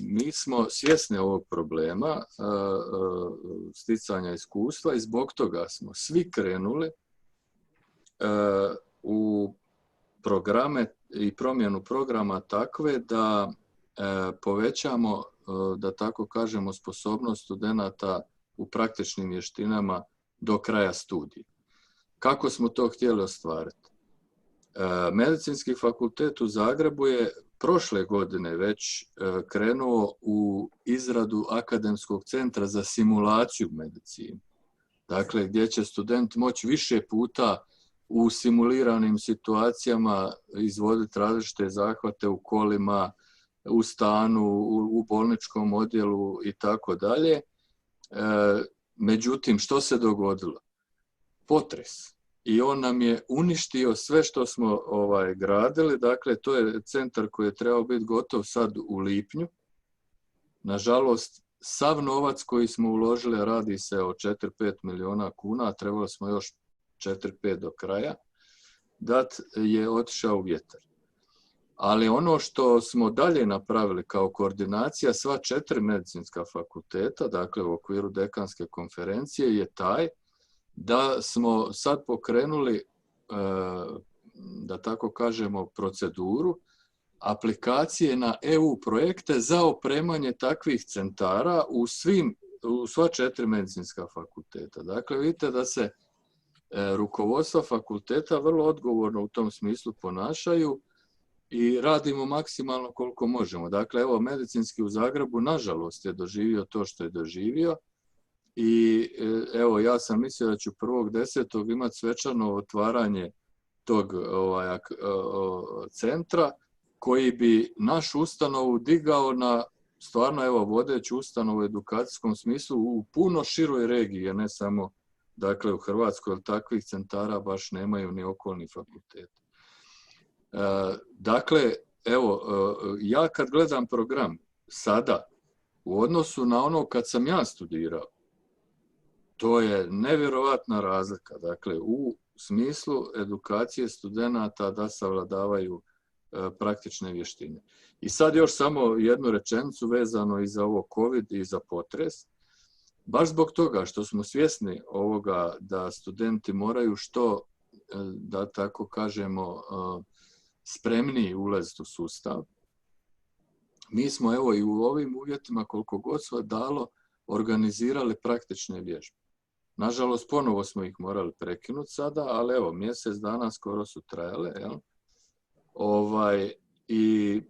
mi smo svjesni ovog problema sticanja iskustva i zbog toga smo svi krenuli u programe i promjenu programa takve da povećamo, da tako kažemo, sposobnost studenata u praktičnim vještinama do kraja studija. Kako smo to htjeli ostvariti? Medicinski fakultet u Zagrebu je prošle godine već krenuo u izradu akademskog centra za simulaciju medicine. Dakle, gdje će student moći više puta u simuliranim situacijama izvoditi različite zahvate u kolima, u stanu, u bolničkom odjelu i tako dalje. Međutim, što se dogodilo? Potres. I on nam je uništio sve što smo gradili. Dakle, to je centar koji je trebao biti gotov sad u lipnju. Nažalost, sav novac koji smo uložili, radi se o 4-5 milijuna kuna, a trebali smo još 4-5 do kraja, je otišao u vjetar. Ali ono što smo dalje napravili kao koordinacija sva 4 medicinska fakulteta, dakle u okviru dekanske konferencije, je taj da smo sad pokrenuli, da tako kažemo, proceduru aplikacije na EU projekte za opremanje takvih centara u sva 4 medicinska fakulteta. Dakle, vidite da se rukovodstva fakulteta vrlo odgovorno u tom smislu ponašaju i radimo maksimalno koliko možemo. Dakle, evo, medicinski u Zagrebu, nažalost, je doživio to što je doživio i evo, ja sam mislio da ću 1.10. imati svečano otvaranje tog centra koji bi našu ustanovu digao na stvarno, evo, vodeću ustanovu u edukacijskom smislu u puno široj regiji, a ne samo, dakle, u Hrvatskoj, jer takvih centara baš nemaju ni okolni fakulteti. Dakle, evo, ja kad gledam program sada u odnosu na ono kad sam ja studirao, to je nevjerovatna razlika. Dakle, u smislu edukacije studenata da savladavaju praktične vještine. I sad još samo jednu rečenicu vezano i za ovo COVID i za potres. Baš zbog toga što smo svjesni ovoga da studenti moraju što, da tako kažemo, spremniji ulaziti u sustav. Mi smo, evo, i u ovim uvjetima, koliko god se dalo, organizirali praktične vježbe. Nažalost, ponovo smo ih morali prekinuti sada, ali evo, mjesec dana skoro su trajale, jel? I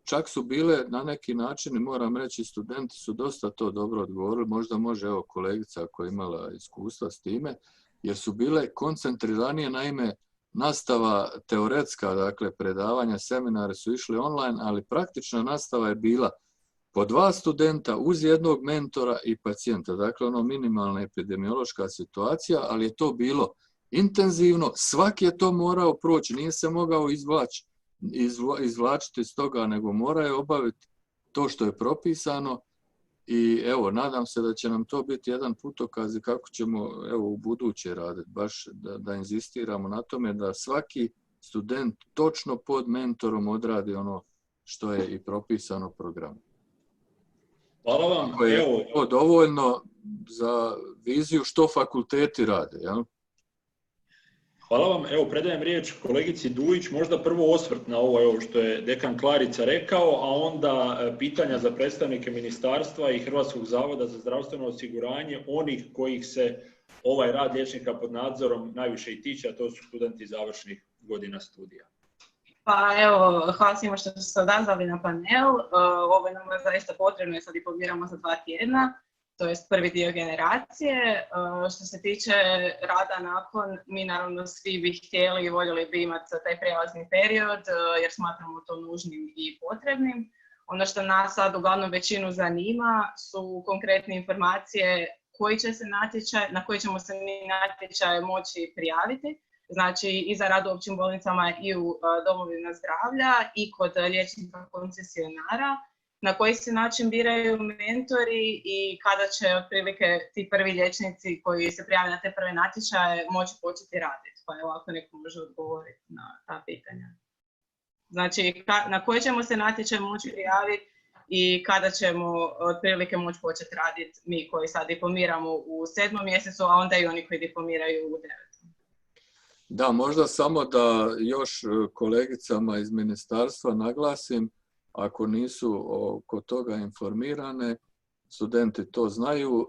čak su bile na neki način, moram reći, studenti su dosta to dobro odgovorili, možda može, evo, kolegica koja je imala iskustva s time, jer su bile koncentriranije, naime, nastava teoretska, dakle, predavanja, seminare su išli online, ali praktična nastava je bila po 2 studenta uz jednog mentora i pacijenta. Dakle, ono, minimalna epidemiološka situacija, ali je to bilo intenzivno, svaki je to morao proći, nije se mogao izvlačiti iz toga, nego mora je obaviti to što je propisano i evo, nadam se da će nam to biti jedan putokaz i kako ćemo, evo, u buduće raditi, baš da inzistiramo na tome da svaki student točno pod mentorom odradi ono što je i propisano programom.
Hvala vam.
Evo, to dovoljno za viziju što fakulteti rade, jel?
Hvala vam. Evo, predajem riječ kolegici Dujić, možda prvo osvrt na ovo što je dekan Klarica rekao, a onda pitanja za predstavnike ministarstva i Hrvatskog zavoda za zdravstveno osiguranje, onih kojih se ovaj rad liječnika pod nadzorom najviše i tiče, a to su studenti završnih godina studija.
Pa evo, hvala svima što su se odazvali na panel. Ovo je nam zaista potrebno jer sad diplomiramo za 2 tjedna. To je prvi dio generacije. Što se tiče rada nakon, mi naravno svi bi htjeli i voljeli bi imati taj prelazni period jer smatramo to nužnim i potrebnim. Ono što nas sad uglavnom većinu zanima su konkretne informacije na koji ćemo se mi natječaje moći prijaviti. Znači i za rad u općim bolnicama i u domovima zdravlja i kod liječnika koncesionara. Na koji se način biraju mentori i kada će otprilike ti prvi liječnici koji se prijave na te prve natječaje moći početi raditi. Pa evo, ako neko može odgovoriti na ta pitanja. Znači, na koji ćemo se natječaj moći prijaviti i kada ćemo otprilike moći početi raditi mi koji sad diplomiramo u 7. mjesecu, a onda i oni koji diplomiraju u 9.
Da, možda samo da još kolegicama iz ministarstva naglasim, ako nisu oko toga informirane, studenti to znaju,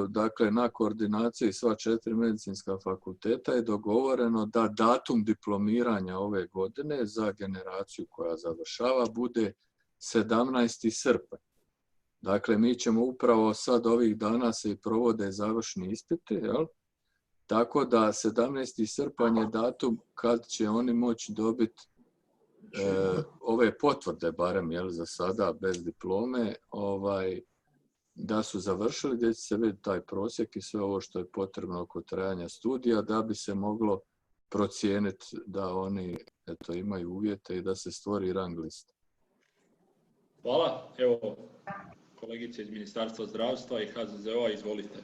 dakle na koordinaciji sva 4 medicinska fakulteta je dogovoreno da datum diplomiranja ove godine za generaciju koja završava bude 17. srpanj. Dakle, mi ćemo upravo sad ovih dana se i provode završni ispiti, jel? Tako da 17. srpanj je datum kad će oni moći dobiti ove potvrde, barem za sada, bez diplome, da su završili, gdje će se vidjeti taj prosjek i sve ovo što je potrebno oko trajanja studija, da bi se moglo procijeniti da oni imaju uvjete i da se stvori rang lista.
Hvala. Evo, kolegice iz Ministarstva zdravstva i HZZO-a, izvolite.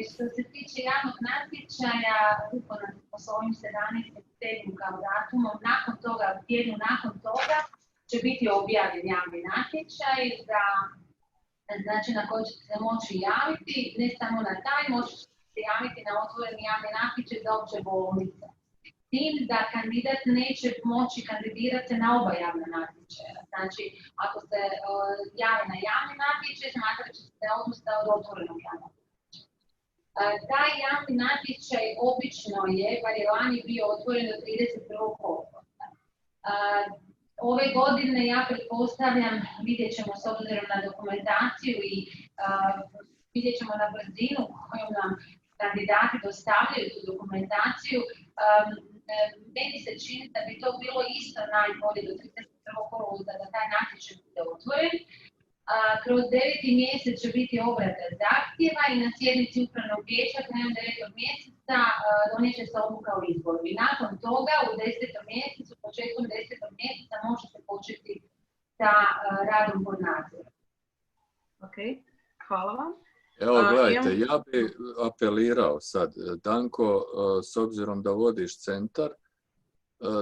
Što se tiče javnog natječaja, upoznati smo s ovim 17. kao datumom, nakon toga, tjednu nakon toga će biti objavljen javni natječaj, znači na koji ćete se moći javiti, ne samo na taj, možete se javiti na otvoreni javni natječaj za opće bolnice. Tim da kandidat neće moći kandidirati na oba javna natječaja. Znači, ako se javi na javni natječaj, smatrat će se odustao od otvorenog javnog natječaja. Taj javni natječaj obično je, bar je lani bio otvoren do 31. kolovoza. Ove godine, ja pretpostavljam, vidjet ćemo s obzirom na dokumentaciju i vidjet ćemo na brzinu kojom nam kandidati dostavljaju tu dokumentaciju. Meni se čini da bi to bilo isto najbolje do 31. kolovoza da taj natječaj bude otvoren. Kroz 9. mjesec će biti obrada zahtjeva i na sjednici upravnog vijeća krajem 9. mjeseca donijet će se odluka o izboru. I nakon toga u 10. mjesecu, početkom 10. mjeseca možete početi sa radom pod nadzorom.
Ok, hvala vam.
Evo, gledajte, ja bi apelirao sad, Danko, s obzirom da vodiš centar,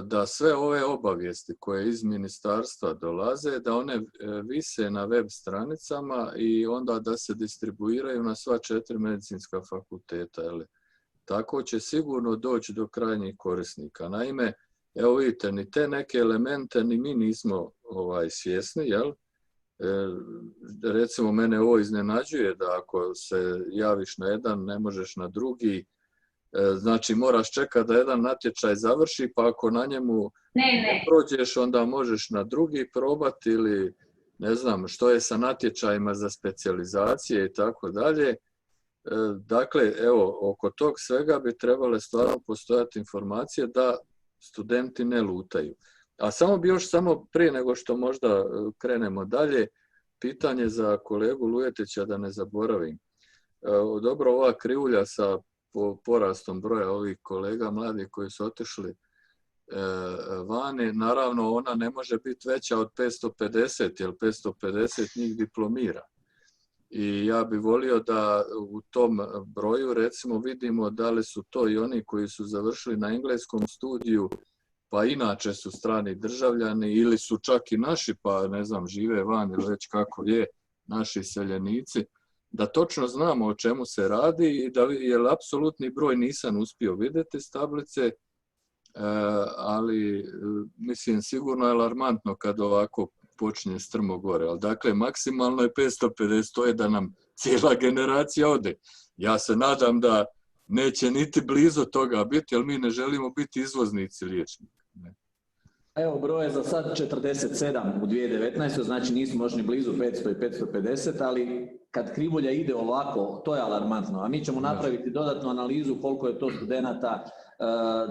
da sve ove obavijesti koje iz ministarstva dolaze, da one vise na web stranicama i onda da se distribuiraju na sva 4 medicinska fakulteta. Tako će sigurno doći do krajnjih korisnika. Naime, evo vidite, ni te neke elemente ni mi nismo svjesni, jel? Recimo, mene ovo iznenađuje da ako se javiš na jedan, ne možeš na drugi. Znači, moraš čekati da jedan natječaj završi, pa ako na njemu ne prođeš, onda možeš na drugi probati ili ne znam što je sa natječajima za specijalizacije i tako dalje. Dakle, evo, oko tog svega bi trebale stvarno postojati informacije da studenti ne lutaju. A samo bi još prije nego što možda krenemo dalje, pitanje za kolegu Lujetića da ne zaboravim. Dobro, ova krivulja sa porastom broja ovih kolega mladih koji su otišli vani, naravno ona ne može biti veća od 550, jer 550 njih diplomira. I ja bih volio da u tom broju recimo vidimo da li su to i oni koji su završili na engleskom studiju, pa inače su strani državljani ili su čak i naši, pa ne znam, žive van ili već kako je, naši seljenici, da točno znamo o čemu se radi i da je apsolutni broj nisam uspio vidjeti iz tablice, ali mislim sigurno je alarmantno kad ovako počinje strmo gore. Ali dakle, maksimalno je 550, to je da nam cijela generacija ode. Ja se nadam da neće niti blizu toga biti, jer mi ne želimo biti izvoznici liječnika.
Evo, broj je za sad 47 u 2019. Znači nismo još ni blizu 500 i 550, ali kad krivulja ide ovako, to je alarmantno. A mi ćemo napraviti dodatnu analizu koliko je to studenata,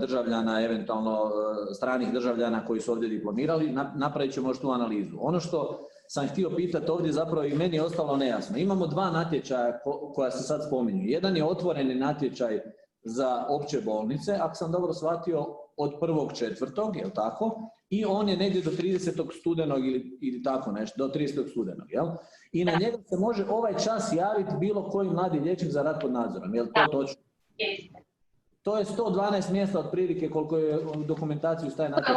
državljana, eventualno stranih državljana koji su ovdje diplomirali. Napravit ćemo još tu analizu. Ono što sam htio pitati ovdje, zapravo i meni je ostalo nejasno. Imamo 2 natječaja koja se sad spominju. Jedan je otvoreni natječaj za opće bolnice, ako sam dobro shvatio, od 1.4., jel tako? I on je negdje do 30. studenog ili tako nešto, do 30. studenog, jel? I na njega se može ovaj čas javiti bilo koji mladi liječnik za rad pod nadzorom, jel to točno? To je 112 mjesta otprilike koliko je dokumentaciju staje natječaj.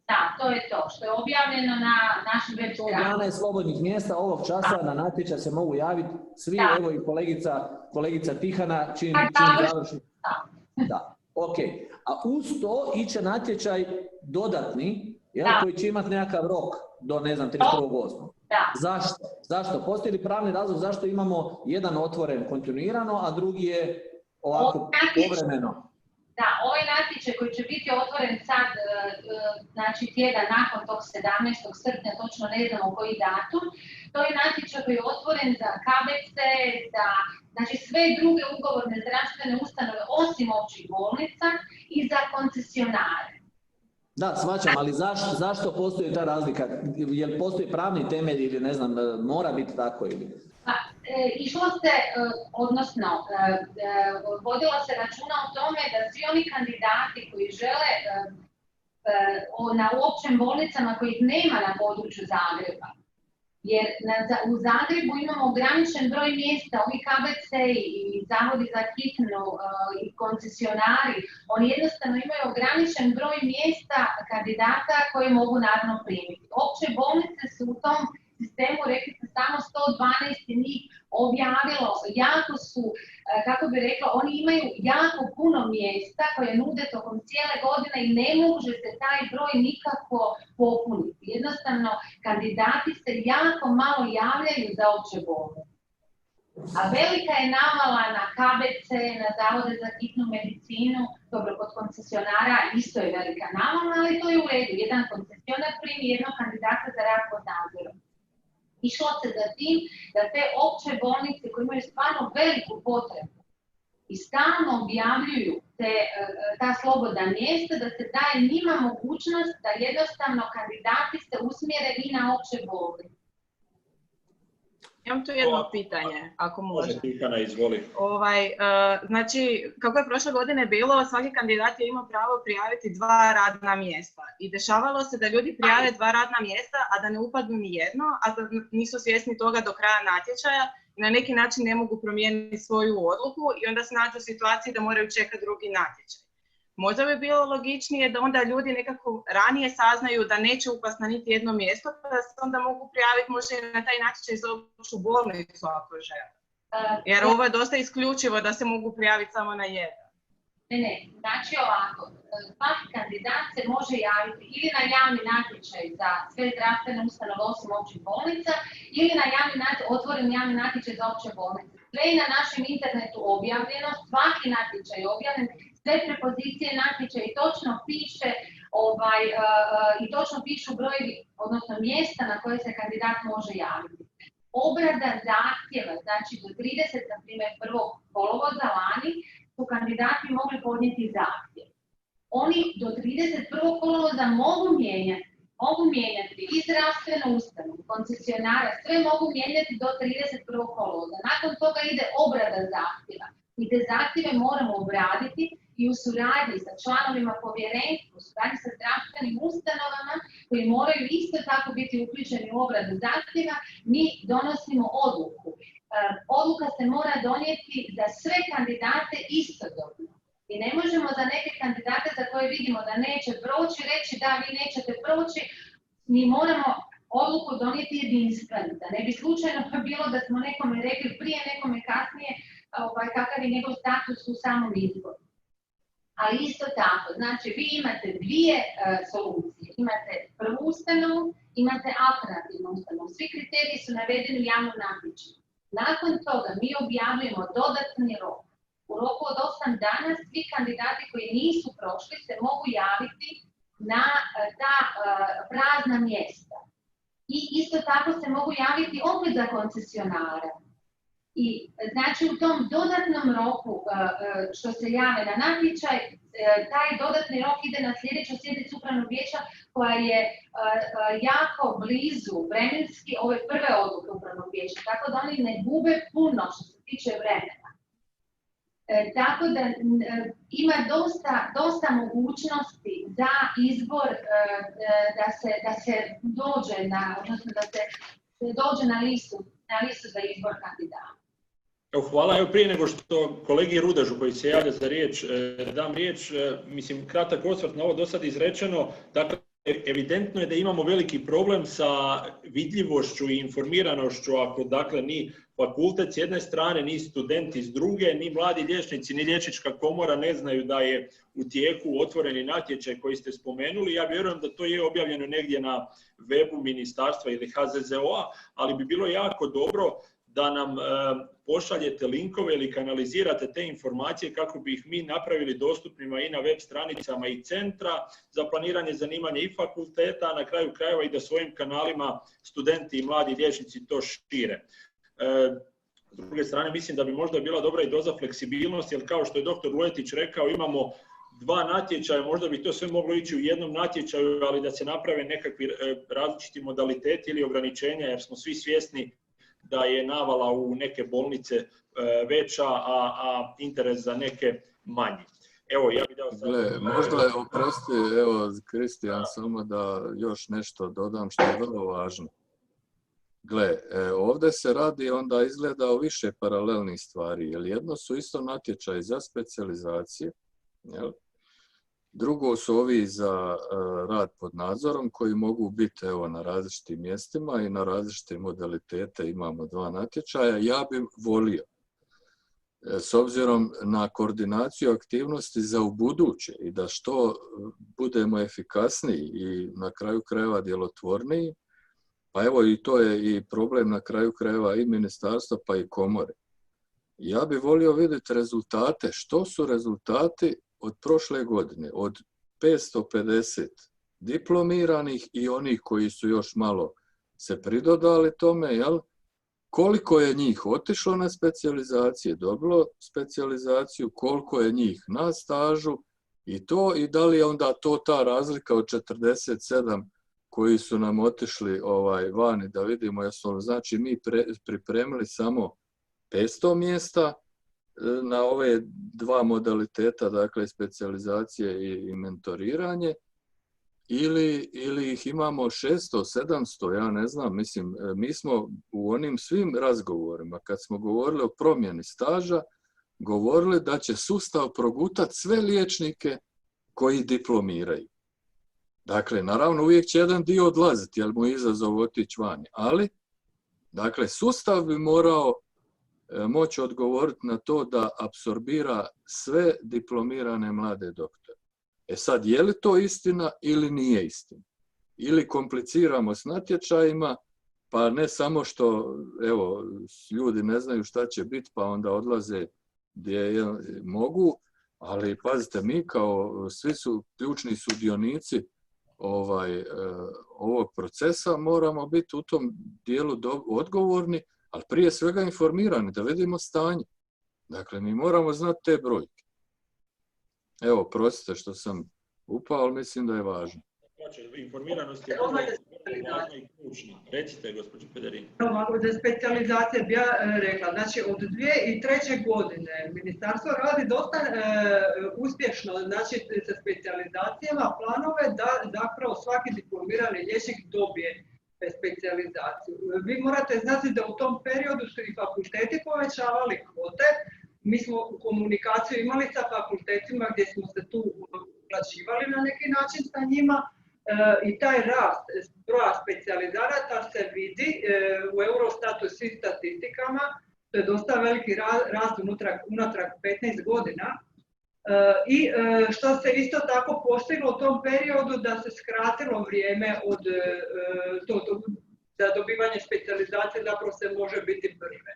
Da, to je to, što je objavljeno na našem web stranici.
12 slobodnih mjesta ovog časa na natječaj se mogu javiti svi, evo i kolegica Tihana, čim završi. Da, ok. A uz to iće natječaj dodatni, koji će imati nekakav rok do, ne znam, 31.8. Zašto? Postoji li pravni razlog zašto imamo jedan otvoren kontinuirano, a drugi je ovako povremeno?
Da, ovaj natječaj koji će biti otvoren sad, znači tjedan nakon tog 17. srpnja, točno ne znamo koji datum, to je natječaj koji je otvoren za KBC, za znači sve druge ugovorne zdravstvene ustanove osim općih bolnica i za koncesionare.
Da, shvaćam, ali zašto postoji ta razlika? Jel postoji pravni temelj ili ne znam, mora biti tako ili?
Išlo se, odnosno vodilo se računa o tome da svi oni kandidati koji žele na općim bolnicama kojih nema na području Zagreba, jer u Zagrebu imamo ograničen broj mjesta, ovi KBC i zavodi za hitnu i koncesionari, oni jednostavno imaju ograničen broj mjesta kandidata koje mogu naravno primiti. Opće bolnice su u tom sistemu, rekli ste, samo 112 njih objavilo, jako su, kako bi rekla, oni imaju jako puno mjesta koje nude tokom cijele godine i ne može se taj broj nikako popuniti. Jednostavno, kandidati se jako malo javljaju za opće bolnice. A velika je navala na KBC, na zavode za hitnu medicinu, dobro, kod koncesionara isto je velika navala, ali to je u redu. Jedan koncesionar primi jednog kandidata za rad pod nadzorom. Išlo se za tim da te opće bolnice koje imaju stvarno veliku potrebu i stalno objavljuju ta slobodna mjesta, da se daje njima mogućnost da jednostavno kandidati se usmjere i na opće bolnice.
Imam tu jedno pitanje, ako može.
Izvoli.
Znači, kako je prošle godine bilo, svaki kandidat je imao pravo prijaviti 2 radna mjesta. I dešavalo se da ljudi prijave 2 radna mjesta, a da ne upadnu ni jedno, a da nisu svjesni toga do kraja natječaja i na neki način ne mogu promijeniti svoju odluku i onda se nađu u situaciji da moraju čekati drugi natječaj. Možda bi bilo logičnije da onda ljudi nekako ranije saznaju da neće upast na niti jedno mjesto, pa da se onda mogu prijaviti možda i na taj natječaj za opću bolnicu ako žele. Jer ovo je dosta isključivo da se mogu prijaviti samo na jedan.
Ne, znači ovako, svaki kandidat se može javiti ili na javni natječaj za sve zdravstvene ustanove osim općih bolnica ili na otvoren javni natječaj za opće bolnice. Sve je na našem internetu objavljeno, svaki natječaj je objavljen, sve prepozicije natječaja i točno piše i točno pišu brojevi, odnosno mjesta na koje se kandidat može javiti. Obrada zahtjeva, znači do 30, na primjer, 1. kolovoza lani su kandidati mogli podnijeti zahtjev. Oni do 31. kolovoza mogu mijenjati i zdravstvenu ustanovu, koncesionara, sve mogu mijenjati do 31. kolovoza. Nakon toga ide obrada zahtjeva. I te zahtjeve moramo obraditi i u suradnji sa članovima povjerenstva, u suradnji sa zdravstvenim ustanovama koji moraju isto tako biti uključeni u obradu zahtjeva, mi donosimo odluku. Odluka se mora donijeti za sve kandidate istodobno. I ne možemo za neke kandidate za koje vidimo da neće proći reći da vi nećete proći, mi moramo odluku donijeti jedinstveno. Da ne bi slučajno bilo da smo nekome rekli prije, nekome kasnije kakav je njegov status u samom izboru. Ali isto tako, znači vi imate 2 solucije. Imate prvu ustanovu, imate alternativnu ustanovu. Svi kriteriji su navedeni u javnom natječaju. Nakon toga mi objavljujemo dodatni rok. U roku od 8 dana svi kandidati koji nisu prošli se mogu javiti na ta prazna mjesta. I isto tako se mogu javiti opet za koncesionara. I znači u tom dodatnom roku što se jave na natječaj, taj dodatni rok ide na sljedeću sjednicu upravnog vijeća koja je jako blizu vremenski ove prve odluke upravnog vijeća, tako da oni ne gube puno što se tiče vremena. Tako da ima dosta mogućnosti za izbor da se dođe na listu za izbor kandidata.
Hvala. Evo prije nego što kolegi Rudežu koji se javlja za riječ, dam riječ, mislim kratak osvrt na ovo do sad izrečeno. Dakle, evidentno je da imamo veliki problem sa vidljivošću i informiranošću ako dakle ni fakultet s jedne strane, ni studenti s druge, ni mladi liječnici, ni liječnička komora ne znaju da je u tijeku otvoreni natječaj koji ste spomenuli. Ja vjerujem da to je objavljeno negdje na webu ministarstva ili HZZO-a, ali bi bilo jako dobro da nam pošaljete linkove ili kanalizirate te informacije kako bi ih mi napravili dostupnima i na web stranicama i centra za planiranje zanimanja i fakulteta, a na kraju krajeva i da svojim kanalima studenti i mladi liječnici to šire. S druge strane, mislim da bi možda bila dobra i doza fleksibilnosti, jer kao što je dr. Lujetić rekao, imamo 2 natječaja, možda bi to sve moglo ići u jednom natječaju, ali da se naprave nekakvi različiti modaliteti ili ograničenja, jer smo svi svjesni da je navala u neke bolnice veća, a interes za neke manji. Evo, ja bih dao sad...
Možda je, oprosti, evo, Kristijan, samo da još nešto dodam što je vrlo važno. Gle, ovdje se radi onda izgleda o više paralelnih stvari, jer jedno su isto natječaji za specijalizacije, jel? Drugo su ovi za rad pod nadzorom koji mogu biti evo, na različitim mjestima i na različite modalitete imamo 2 natječaja. Ja bih volio, s obzirom na koordinaciju aktivnosti za ubuduće i da što budemo efikasniji i na kraju krajeva djelotvorniji, pa evo i to je i problem na kraju krajeva i ministarstva pa i komore. Ja bih volio vidjeti rezultate. Što su rezultati od prošle godine? Od 550 diplomiranih i onih koji su još malo se pridodali tome, jel? Koliko je njih otišlo na specijalizacije, dobilo specijalizaciju, koliko je njih na stažu i to, i da li je onda to ta razlika od 47 koji su nam otišli vani, da vidimo jesu, znači mi pripremili samo 500 mjesta na ove 2 modaliteta, dakle specijalizacije i mentoriranje, ili ih imamo 600, 700, ja ne znam, mislim, mi smo u onim svim razgovorima, kad smo govorili o promjeni staža, govorili da će sustav progutati sve liječnike koji diplomiraju. Dakle, naravno uvijek će jedan dio odlaziti, jer mu je izazov otići vani, ali, dakle, sustav bi morao moći odgovoriti na to da apsorbira sve diplomirane mlade doktore. E sad, je li to istina ili nije istina? Ili kompliciramo s natječajima, pa ne samo što, evo, ljudi ne znaju šta će biti, pa onda odlaze gdje mogu, ali pazite, mi kao svi su ključni sudionici ovog procesa moramo biti u tom dijelu odgovorni, ali prije svega informirani, da vidimo stanje. Dakle, mi moramo znati te brojke. Evo, prostite što sam upao, ali mislim da je važno.
Informiranost je vrlo važna i ključna. Recite, gospođo Pederin.
Za specijalizacije bi ja rekla, znači od 2003. godine ministarstvo radi dosta uspješno, znači sa specijalizacijama planove da zapravo svaki diplomirani liječnik dobije specijalizaciju. Vi morate znati da u tom periodu su i fakulteti povećavali kvote. Mi smo komunikaciju imali sa fakultetima gdje smo se tu uplaćivali na neki način sa njima i taj rast broja specijalizanata se vidi u Eurostatu i svim statistikama. To je dosta veliki rast unatrag 15 godina. I što se isto tako postiglo u tom periodu da se skratilo vrijeme od za dobivanje specijalizacije, zapravo se može biti brže.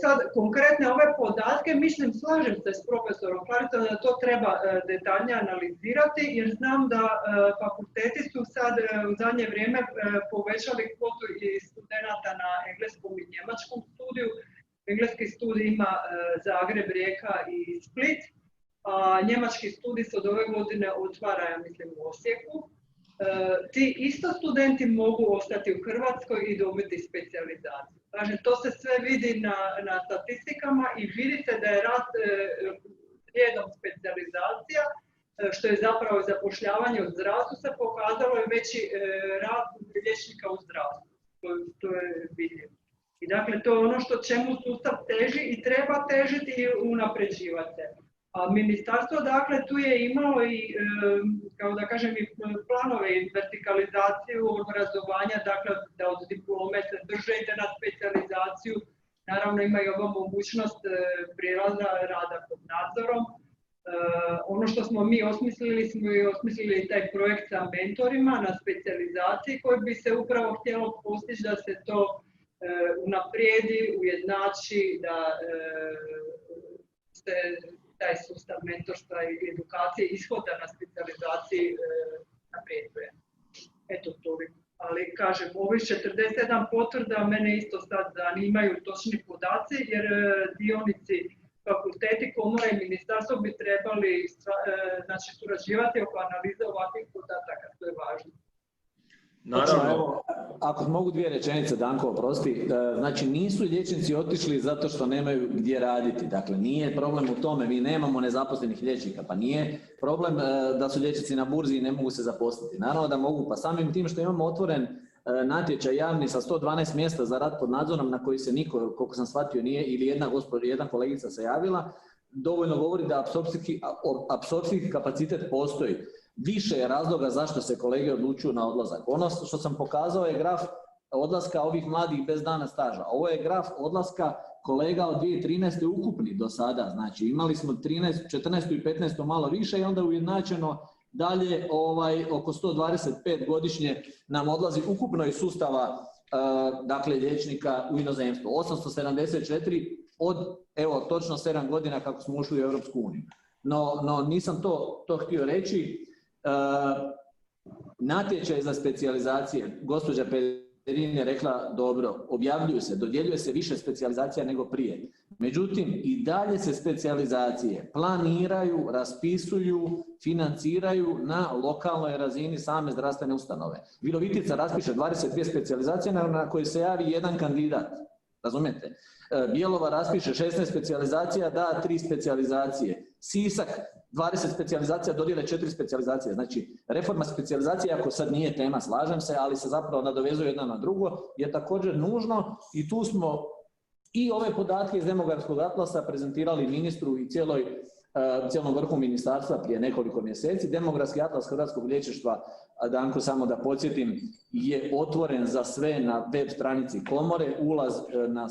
Sad, konkretne ove podatke, mislim, slažem se s profesorom Klaricom da to treba detaljnije analizirati, jer znam da fakulteti su sad u zadnje vrijeme povećali kvotu i studenata na engleskom i njemačkom studiju. Engleski studij ima Zagreb, Rijeka i Split, a njemački studij se od ove godine otvara, ja mislim, u Osijeku. Ti isto studenti mogu ostati u Hrvatskoj i dobiti specijalizaciju. Znači, to se sve vidi na statistikama i vidite da je rast slijedom specijalizacija, što je zapravo zapošljavanje u zdravstvu se pokazalo i veći rast liječnika u zdravstvu. To je vidljivo. I dakle, to je ono čemu sustav teži i treba težiti i unapređivati. A ministarstvo, dakle, tu je imalo i, kao da kažem, i planove i vertikalizaciju obrazovanja, dakle, da od diplome se brže ide na specijalizaciju. Naravno, ima i ova mogućnost prijelaza rada pod nadzorom. Ono što smo mi osmislili taj projekt sa mentorima na specijalizaciji koji bi se upravo htjelo postići da se to unaprijedi, ujednači, da se taj sustav mentorstva i edukacije ishoda na specijalizaciji naprijeduje. Eto toliko. Ali kažem, ovih 47 potvrda mene isto sad zanimaju točni podaci, jer dionici fakulteti, komore i ministarstvo bi trebali znači, surađivati oko analize ovakvih podataka, to je važno.
Naravno.
Evo, ako mogu 2 rečenice, Danko, oprosti. Znači, nisu liječnici otišli zato što nemaju gdje raditi. Dakle, nije problem u tome, mi nemamo nezaposlenih liječnika, pa nije problem da su liječnici na burzi i ne mogu se zaposliti. Naravno da mogu, pa samim tim što imamo otvoren natječaj javni sa 112 mjesta za rad pod nadzorom na koji se niko, koliko sam shvatio, nije, ili jedna kolegica se javila, dovoljno govori da apsorpcijski kapacitet postoji. Više je razloga zašto se kolege odlučuju na odlazak. Ono što sam pokazao je graf odlaska ovih mladih bez dana staža. Ovo je graf odlaska kolega od 2013. ukupni do sada. Znači imali smo 14. i 15. malo više i onda ujednačeno dalje oko 125 godišnje nam odlazi ukupno iz sustava dakle liječnika u inozemstvu. 874 od evo točno 7 godina kako smo ušli u Europsku uniju. No nisam to htio reći. Natječaj za specijalizacije, gospođa Perin je rekla dobro, objavljuju se, dodjeljuje se više specijalizacija nego prije. Međutim, i dalje se specijalizacije planiraju, raspisuju, financiraju na lokalnoj razini same zdravstvene ustanove. Virovitica raspiše 22 specijalizacije na koje se javi jedan kandidat. Razumijete? Bjelovar raspiše 16 specijalizacija, da 3 specijalizacije. Sisak 20 specijalizacija, dodijele 4 specijalizacije. Znači, reforma specijalizacije, ako sad nije tema, slažem se, ali se zapravo nadovezuje jedna na drugo, je također nužno i tu smo i ove podatke iz demografskog atlasa prezentirali ministru i cijelom vrhu ministarstva prije nekoliko mjeseci. Demografski atlas hrvatskog liječništva, Danko, samo da podsjetim, je otvoren za sve na web stranici komore, ulaz na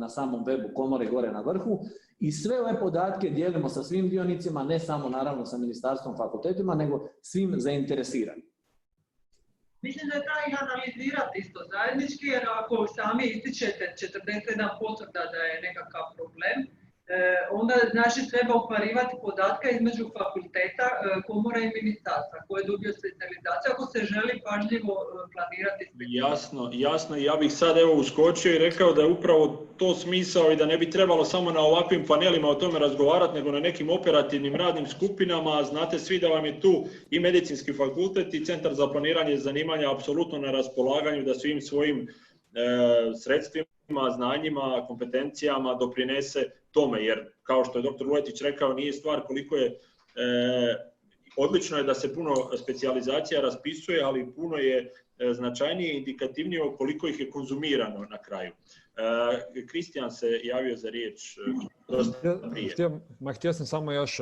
samom webu komore gore na vrhu i sve ove podatke dijelimo sa svim dionicima, ne samo naravno sa ministarstvom, fakultetima, nego svim zainteresiranim.
Mislim da je treba ih analizirati isto zajednički, jer ako sami ističete 41 potvrda da je nekakav problem, onda znači treba uparivati podatke između fakulteta, komora i ministarstva koje dobiju specijalizaciju ako se želi pažljivo planirati.
Jasno. Ja bih sad evo uskočio i rekao da je upravo to smisao i da ne bi trebalo samo na ovakvim panelima o tome razgovarati, nego na nekim operativnim radnim skupinama. Znate svi da vam je tu i medicinski fakultet i Centar za planiranje zanimanja apsolutno na raspolaganju da svim svojim sredstvima, znanjima, kompetencijama doprinese tome, jer kao što je dr. Vuletić rekao, nije stvar koliko je, odlično je da se puno specijalizacija raspisuje, ali puno je značajnije i indikativnije koliko ih je konzumirano na kraju. Kristijan se javio za riječ dosta prije.
Htio sam samo još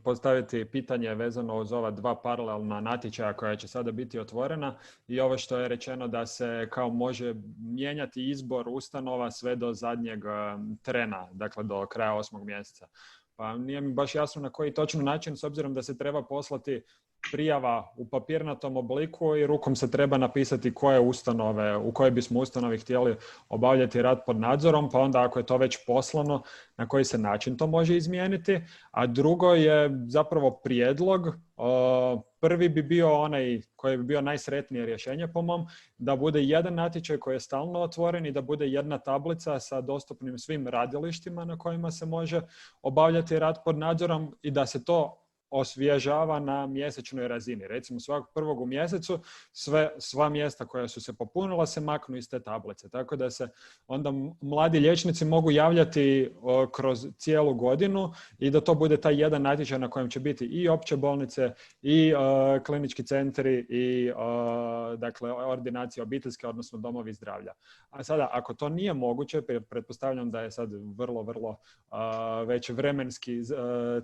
postaviti pitanje vezano uz ova 2 paralelna natječaja koja će sada biti otvorena i ovo što je rečeno da se kao može mijenjati izbor ustanova sve do zadnjeg trena, dakle do kraja 8. mjeseca. Pa nije mi baš jasno na koji točno način, s obzirom da se treba poslati prijava u papirnatom obliku i rukom se treba napisati koje ustanove, u kojoj bismo ustanovi htjeli obavljati rad pod nadzorom, pa onda ako je to već poslano, na koji se način to može izmijeniti. A drugo je zapravo prijedlog. Prvi bi bio onaj koji bi bio najsretnije rješenje po mom, da bude jedan natječaj koji je stalno otvoren i da bude jedna tablica sa dostupnim svim radilištima na kojima se može obavljati rad pod nadzorom i da se to osvježava na mjesečnoj razini. Recimo svakog prvog u mjesecu sva mjesta koja su se popunila se maknu iz te tablice. Tako da se onda mladi liječnici mogu javljati kroz cijelu godinu i da to bude taj jedan natječaj na kojem će biti i opće bolnice i klinički centri i dakle ordinacije obiteljske, odnosno domovi zdravlja. A sada, ako to nije moguće, pretpostavljam da je sad vrlo već vremenski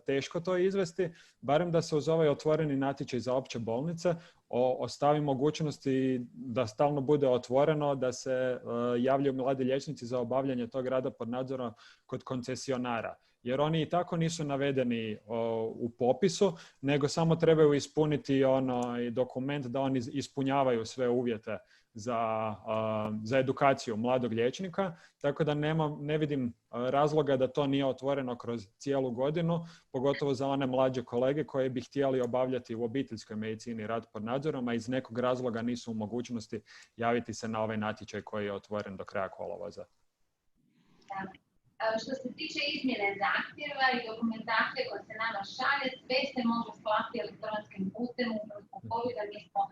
teško to izvesti, barem da se uz ovaj otvoreni natječaj za opće bolnice ostavi mogućnosti da stalno bude otvoreno, da se javljaju mladi liječnici za obavljanje tog rada pod nadzorom kod koncesionara. Jer oni i tako nisu navedeni u popisu, nego samo trebaju ispuniti onaj dokument da oni ispunjavaju sve uvjete za edukaciju mladog liječnika, tako da ne vidim razloga da to nije otvoreno kroz cijelu godinu, pogotovo za one mlađe kolege koji bi htjeli obavljati u obiteljskoj medicini rad pod nadzorom, a iz nekog razloga nisu u mogućnosti javiti se na ovaj natječaj koji je otvoren do kraja kolovoza.
Što se tiče izmjene zahtjeva i dokumentacije koja se nama šalje, sve se može slati elektronskim putem, upravo COVID-a mi smo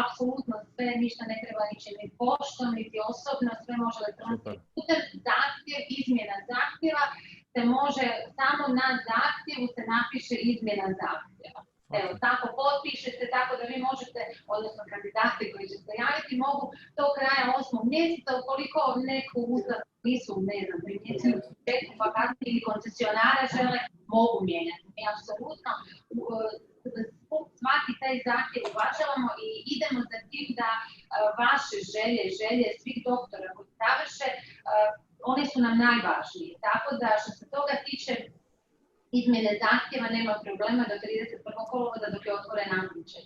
apsolutno sve, ništa ne treba nići ni poštom, niti osobno, sve može elektronskim putem. Zahtjev, izmjena zahtjeva se može, samo na zahtjevu se napiše izmjena zahtjeva. Evo, tako potpišete, tako da vi možete, odnosno kandidati koji će se javiti, mogu do kraja 8. mjeseca, ukoliko neku uzad nisu, ne znam, primijetili početku vakancije ili koncesionara žele, mogu mijenjati. Mi apsolutno svaki taj zahtjev uvažavamo i idemo za tim da vaše želje svih doktora koji završe, one su nam najvažnije. Tako da što se toga tiče, izmjene zahtjeva nema problema do 31. kolovoza dok je otvoren natječaj.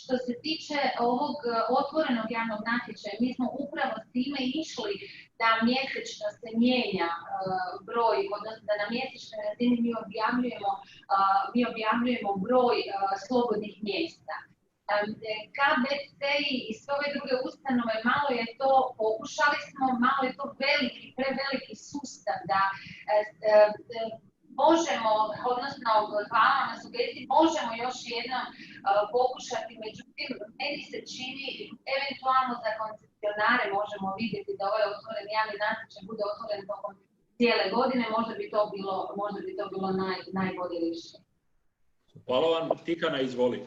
Što se tiče ovog otvorenog javnog natječaja, mi smo upravo s time išli da mjesečno se mijenja broj, odnosno da na mjesečnoj razini mi objavljujemo broj slobodnih mjesta. KBC i sve ove druge ustanove, malo je to, pokušali smo, malo je to preveliki sustav da možemo, odnosno hvala na sugestiji, možemo još jednom pokušati, međutim, meni se čini, eventualno za koncesionare možemo vidjeti da ovaj otvoren javni natječaj bude otvoren tokom cijele godine, možda bi to bilo najbolje rješenje.
Hvala vam, Tikana, izvoli.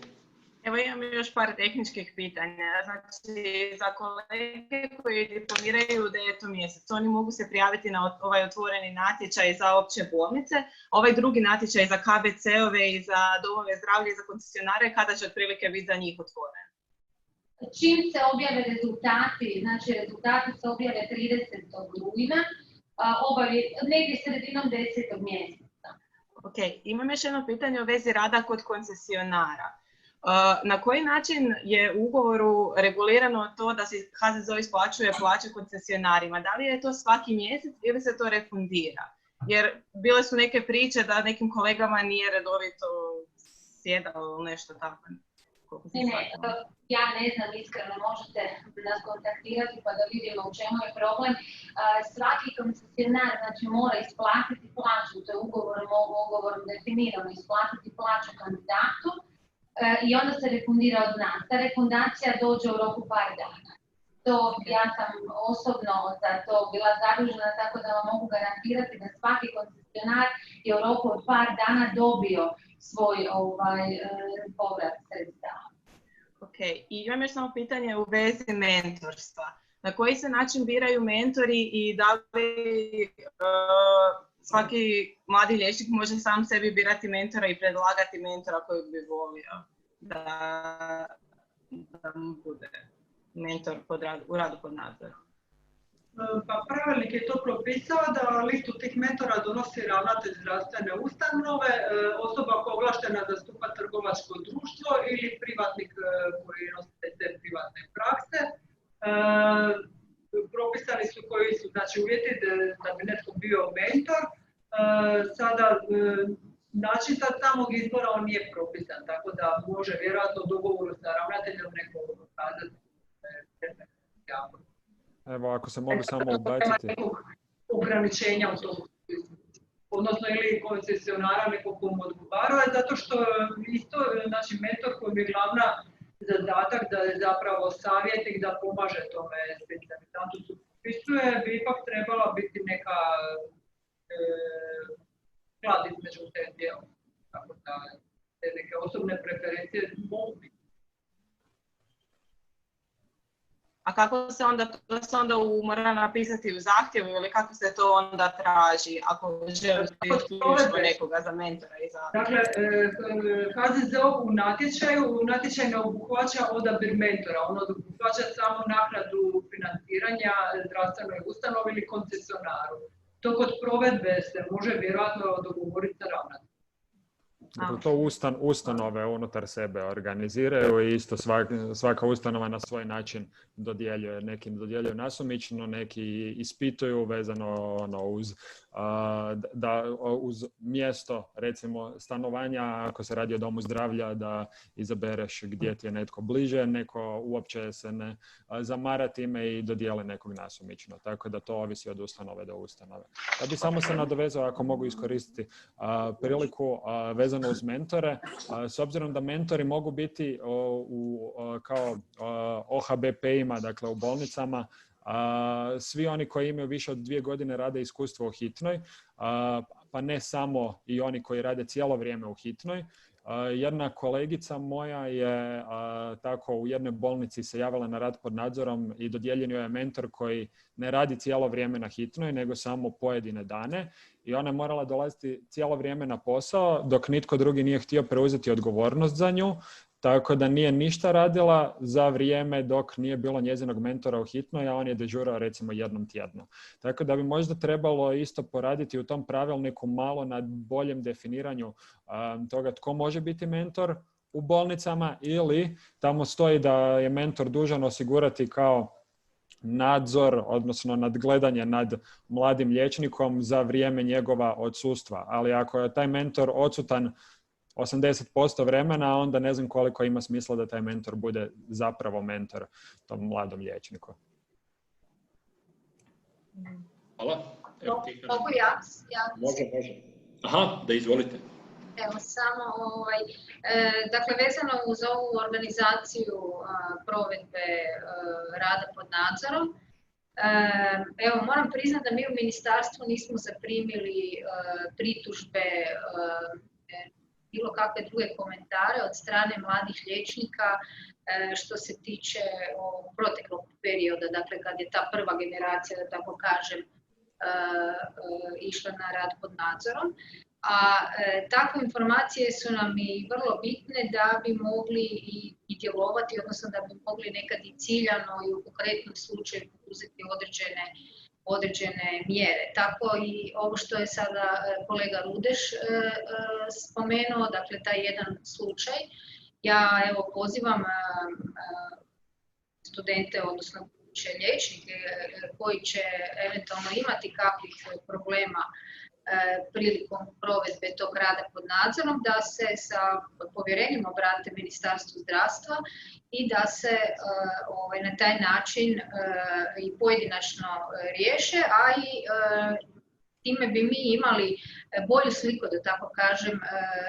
Evo imam još par tehničkih pitanja. Znači, za kolege koji diplomiraju u 9. mjesecu, oni mogu se prijaviti na ovaj otvoreni natječaj za opće bolnice. Ovaj drugi natječaj za KBC-ove i za domove zdravlja i za koncesionare, kada će otprilike biti za njih otvoren?
Čim se objave rezultati, znači rezultati se objave 30. rujna, negdje sredinom 10. mjeseca.
Ok, imam još jedno pitanje u vezi rada kod koncesionara. Na koji način je u ugovoru regulirano to da se HZZO isplaćuje plaće koncesionarima? Da li je to svaki mjesec ili se to refundira? Jer bile su neke priče da nekim kolegama nije redovito sjedalo nešto tako.
Ja ne znam, iskreno možete nas kontaktirati pa da vidimo u čemu je problem. Svaki koncesionar znači, mora isplatiti plaću, to je ugovorom definirano, isplatiti plaću kandidatu. I onda se refundira od nas. Ta refundacija dođe u roku par dana. Ja sam osobno za to bila zadužena, tako da vam mogu garantirati da svaki koncesionar je u roku od par dana dobio svoj povrat sredstava.
Ok, i imam još samo pitanje u vezi mentorstva. Na koji se način biraju mentori i da li svaki mladi liječnik može sam sebi birati mentora i predlagati mentora kojeg bi volio da mu bude mentor u radu pod nadzorom?
Pa pravilnik je to propisao da listu tih mentora donosi ravnatelj zdravstvene ustanove, osoba koja je ovlaštena zastupa trgovačko društvo ili privatnik koji nosi te privatne prakse. Propisani su koji su znači, uvjeti da bi netko bio mentor. Sada način samog izbora on nije propisan, tako da može vjerojatno u dogovoru sa ravnateljom neko kazati.
Evo, ako se mogu samo ubaciti.
Ograničenja u tom odnosno ili koncesionara nekog komu odgovarao, zato što isto, znači mentor koji je glavna zadatak da je zapravo savjetnik da pomaže tome specijalizantu se upisuje, bi ipak trebala biti neka sklad između te djela. Tako da te neke osobne preferencije mogu biti.
A kako se onda, to se onda mora napisati u zahtjevu ili kako se to onda traži ako želite isključiti nekoga za mentora i za...
Dakle, HZZO u natječaj ne obuhvaća odabir mentora, ono obuhvaća samo naknadu financiranja zdravstvenoj ustanovi ili koncesionaru. To kod provedbe se može vjerojatno dogovoriti sa ravnateljem.
Dakle, to ustanove unutar sebe organiziraju i isto svaka ustanova na svoj način dodjeljuje. Neki dodjeljuju nasumično, neki ispituju vezano uz mjesto, recimo stanovanja, ako se radi o domu zdravlja, da izabereš gdje ti je netko bliže, neko uopće se ne zamara time i dodijele nekog nasumično. Tako da to ovisi od ustanove do ustanove. Da bi samo se nadovezao, ako mogu iskoristiti priliku vezano uz mentore, s obzirom da mentori mogu biti kao OHBP-ima, dakle u bolnicama, svi oni koji imaju više od 2 godine rada i iskustva u hitnoj, pa ne samo i oni koji rade cijelo vrijeme u hitnoj. Jedna kolegica moja je tako u jednoj bolnici se javila na rad pod nadzorom i dodijeljen joj je mentor koji ne radi cijelo vrijeme na hitnoj, nego samo pojedine dane. I ona je morala dolaziti cijelo vrijeme na posao, dok nitko drugi nije htio preuzeti odgovornost za nju. Tako da nije ništa radila za vrijeme dok nije bilo njezinog mentora u hitnoj, a on je dežurao recimo jednom tjedno. Tako da bi možda trebalo isto poraditi u tom pravilniku malo na boljem definiranju toga tko može biti mentor u bolnicama, ili tamo stoji da je mentor dužan osigurati kao nadzor, odnosno nadgledanje nad mladim liječnikom za vrijeme njegova odsustva. Ali ako je taj mentor odsutan 80% vremena, onda ne znam koliko ima smisla da taj mentor bude zapravo mentor tom mladom liječniku.
Hvala.
Mogu ja?
Može. Aha, da izvolite.
Evo, samo, dakle, vezano uz ovu organizaciju provedbe rada pod nadzorom, evo, moram priznati da mi u ministarstvu nismo zaprimili pritužbe, bilo kakve druge komentare od strane mladih liječnika što se tiče proteklog perioda, dakle kad je ta prva generacija, da tako kažem, išla na rad pod nadzorom. A takve informacije su nam i vrlo bitne da bi mogli i djelovati, odnosno da bi mogli nekad i ciljano i u konkretnom slučaju poduzeti određene mjere. Tako i ovo što je sada kolega Rudeš spomenuo, dakle taj jedan slučaj. Ja evo pozivam studente, odnosno liječnike koji će eventualno imati kakvih problema prilikom provedbe tog rada pod nadzorom, da se sa povjerenjem obrate Ministarstvu zdravstva i da se na taj način i pojedinačno riješe, a i time bi mi imali bolju sliku, da tako kažem,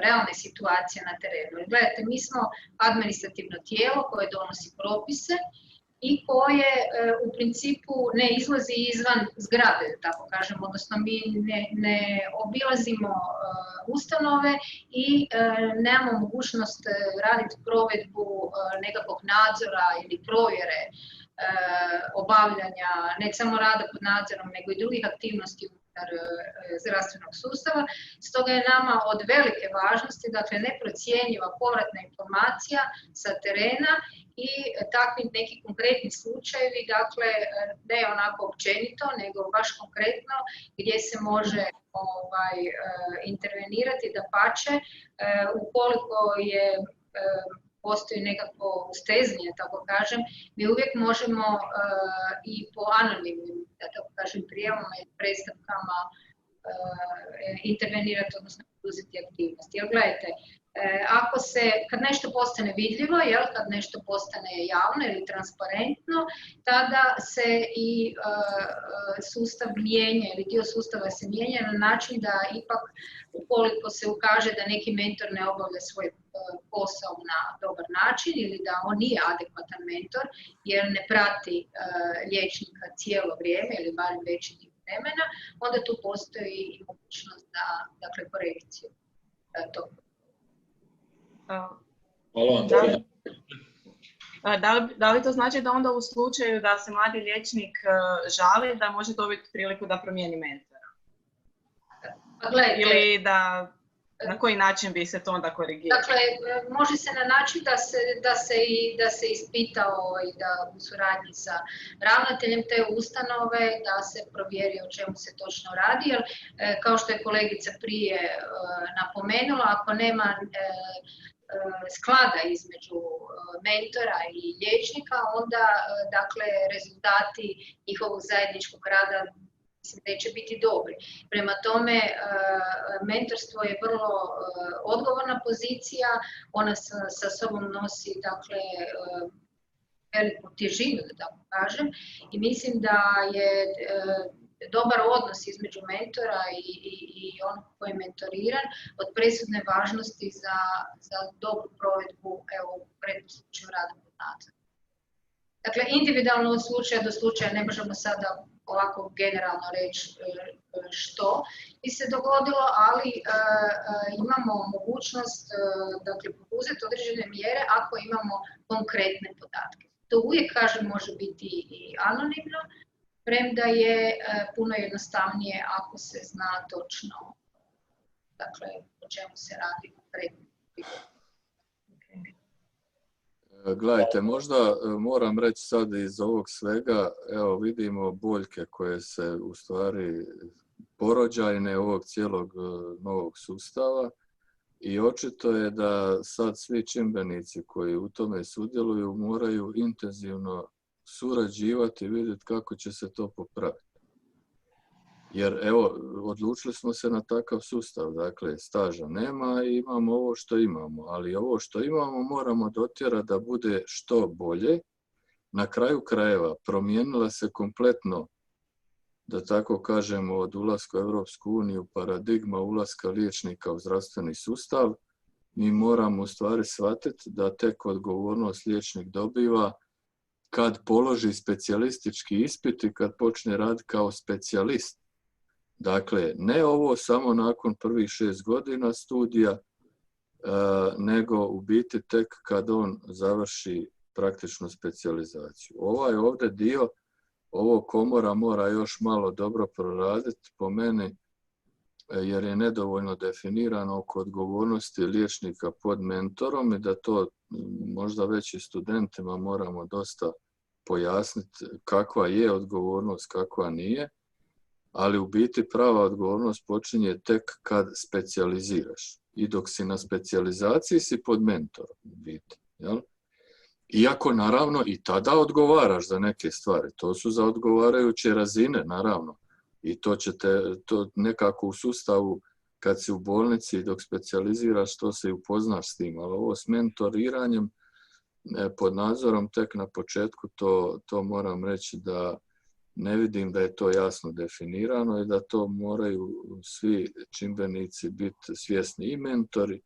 realne situacije na terenu. Gledajte, mi smo administrativno tijelo koje donosi propise i koje u principu ne izlazi izvan zgrade, da tako kažem, odnosno mi ne obilazimo ustanove i nemamo mogućnost raditi provedbu nekakvog nadzora ili provjere obavljanja ne samo rada pod nadzorom, nego i drugih aktivnosti unutar zdravstvenog sustava. Stoga je nama od velike važnosti, dakle, neprocjenjiva povratna informacija sa terena i takvi neki konkretni slučajevi, dakle, ne onako općenito, nego baš konkretno gdje se može intervenirati, dapače, ukoliko postoji nekako ustezanje, tako kažem, mi uvijek možemo i po anonimnim, da tako kažem, prijavama i predstavkama intervenirati, odnosno poduzeti aktivnosti. Jer gledajte, kad nešto postane vidljivo, kad nešto postane javno ili transparentno, tada se i sustav mijenja ili dio sustava se mijenja na način da ipak, ukoliko se ukaže da neki mentor ne obavlja svoj posao na dobar način ili da on nije adekvatan mentor jer ne prati liječnika cijelo vrijeme ili barem veći dio vremena, onda tu postoji i mogućnost za, dakle, korekciju tog.
Hvala vam.
Da li to znači da onda u slučaju da se mladi liječnik žali da može dobiti priliku da promijeni mentora?
Pa gledajte,
ili da... Na koji način bi se to onda korigiralo?
Dakle, može se na način da se ispita i da u suradnji sa ravnateljem te ustanove da se provjeri o čemu se točno radi, jer kao što je kolegica prije napomenula, ako nema sklada između mentora i liječnika, onda dakle rezultati njihovog zajedničkog rada neće biti dobri. Prema tome, mentorstvo je vrlo odgovorna pozicija, ona sa sobom nosi dakle, veliku težinu, da tako kažem, i mislim da je dobar odnos između mentora i onog koji je mentoriran od presudne važnosti za dobru provedbu, evo, u konkretnom slučaju rada pod nadzorom. Dakle, individualno od slučaja do slučaja ne možemo sada ovako generalno reći što bi se dogodilo, ali imamo mogućnost dakle, poduzeti određene mjere ako imamo konkretne podatke. To uvijek, kažem, može biti i anonimno, premda je puno jednostavnije ako se zna točno dakle, o čemu se radi konkretno.
Gledajte, možda moram reći sad iz ovog svega, evo vidimo boljke koje se u stvari porođajne ovog cijelog novog sustava i očito je da sad svi čimbenici koji u tome sudjeluju moraju intenzivno surađivati i vidjeti kako će se to popraviti. Jer evo, odlučili smo se na takav sustav, dakle staža nema i imamo ovo što imamo, ali ovo što imamo moramo dotjerati da bude što bolje. Na kraju krajeva promijenila se kompletno, da tako kažemo, od ulaska u Europsku uniju paradigma ulaska liječnika u zdravstveni sustav. Mi moramo u stvari shvatiti da tek odgovornost liječnik dobiva kad položi specijalistički ispit i kad počne raditi kao specijalist. Dakle, ne ovo samo nakon prvih 6 godina studija, nego u biti tek kad on završi praktičnu specijalizaciju. Ovaj ovdje dio, ovo komora mora još malo dobro proraditi po meni, jer je nedovoljno definirano oko odgovornosti liječnika pod mentorom i da to možda već i studentima moramo dosta pojasniti kakva je odgovornost, kakva nije. Ali u biti prava odgovornost počinje tek kad specijaliziraš. I dok si na specijalizaciji si pod mentorom u biti. Jel? Iako naravno i tada odgovaraš za neke stvari. To su za odgovarajuće razine naravno. I to to nekako u sustavu kad si u bolnici dok specijaliziraš to se i upoznaš s tim. Ali ovo s mentoriranjem pod nadzorom tek na početku to moram reći da ne vidim da je to jasno definirano i da to moraju svi čimbenici biti svjesni i mentori,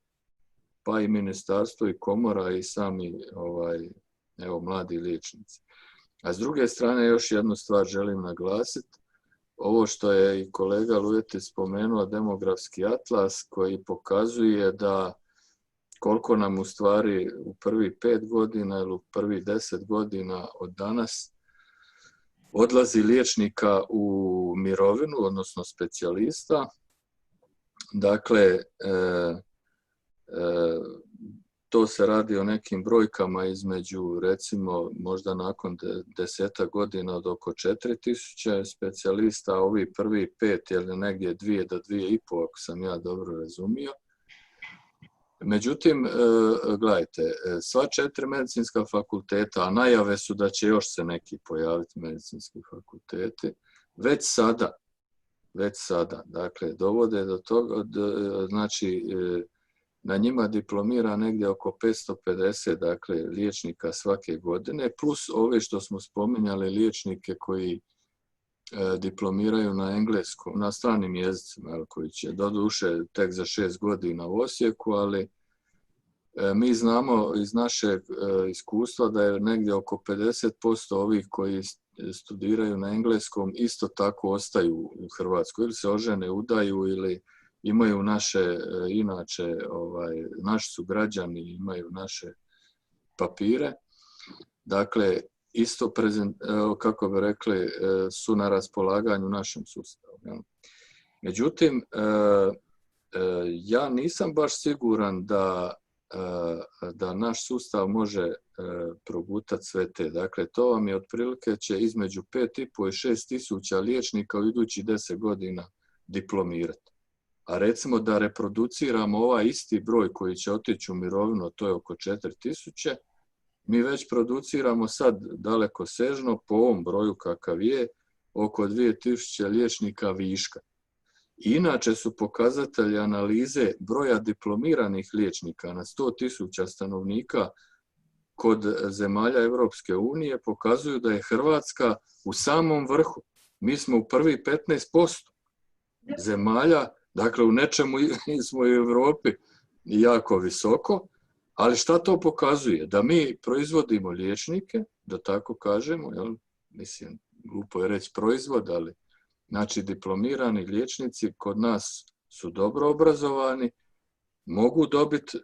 pa i ministarstvo i komora i sami mladi liječnici. A s druge strane još jednu stvar želim naglasiti. Ovo što je i kolega Lujeti spomenuo, demografski atlas koji pokazuje da koliko nam u stvari u prvih 5 godina ili u prvih 10 godina od danas odlazi liječnika u mirovinu, odnosno specijalista. Dakle, to se radi o nekim brojkama između, recimo, možda nakon 10 godina od oko 4000 specijalista, a ovi prvi 5 ili negdje 2 do 2,5, ako sam ja dobro razumio. Međutim, gledajte, sva 4 medicinska fakulteta, a najave su da će još se neki pojaviti medicinski fakulteti, već sada, dakle, dovode do toga, znači, na njima diplomira negdje oko 550, dakle, liječnika svake godine, plus ove što smo spominjali liječnike koji diplomiraju na engleskom, na stranim jezicima, koji će doduše tek za 6 godina u Osijeku, ali mi znamo iz našeg iskustva da je negdje oko 50% ovih koji studiraju na engleskom isto tako ostaju u Hrvatskoj, ili se ožene, udaju ili imaju naše, inače, naši su građani, imaju naše papire. Dakle, isto, kako bi rekli, su na raspolaganju našem sustavu. Međutim, ja nisam baš siguran da naš sustav može progutati sve te. Dakle, to vam je otprilike će između 5,5 i 6 tisuća liječnika u idućih 10 godina diplomirati. A recimo da reproduciramo ovaj isti broj koji će otići u mirovinu, to je oko 4.000, mi već produciramo sad daleko sežno po ovom broju kakav je oko 2.000 liječnika viška. Inače su pokazatelji analize broja diplomiranih liječnika na 100.000 stanovnika kod zemalja Europske unije pokazuju da je Hrvatska u samom vrhu. Mi smo u prvi 15% zemalja, dakle u nečemu smo u Europi jako visoko, ali šta to pokazuje? Da mi proizvodimo liječnike, da tako kažemo, jel? Mislim, glupo je reći proizvod, ali znači diplomirani liječnici kod nas su dobro obrazovani, mogu dobiti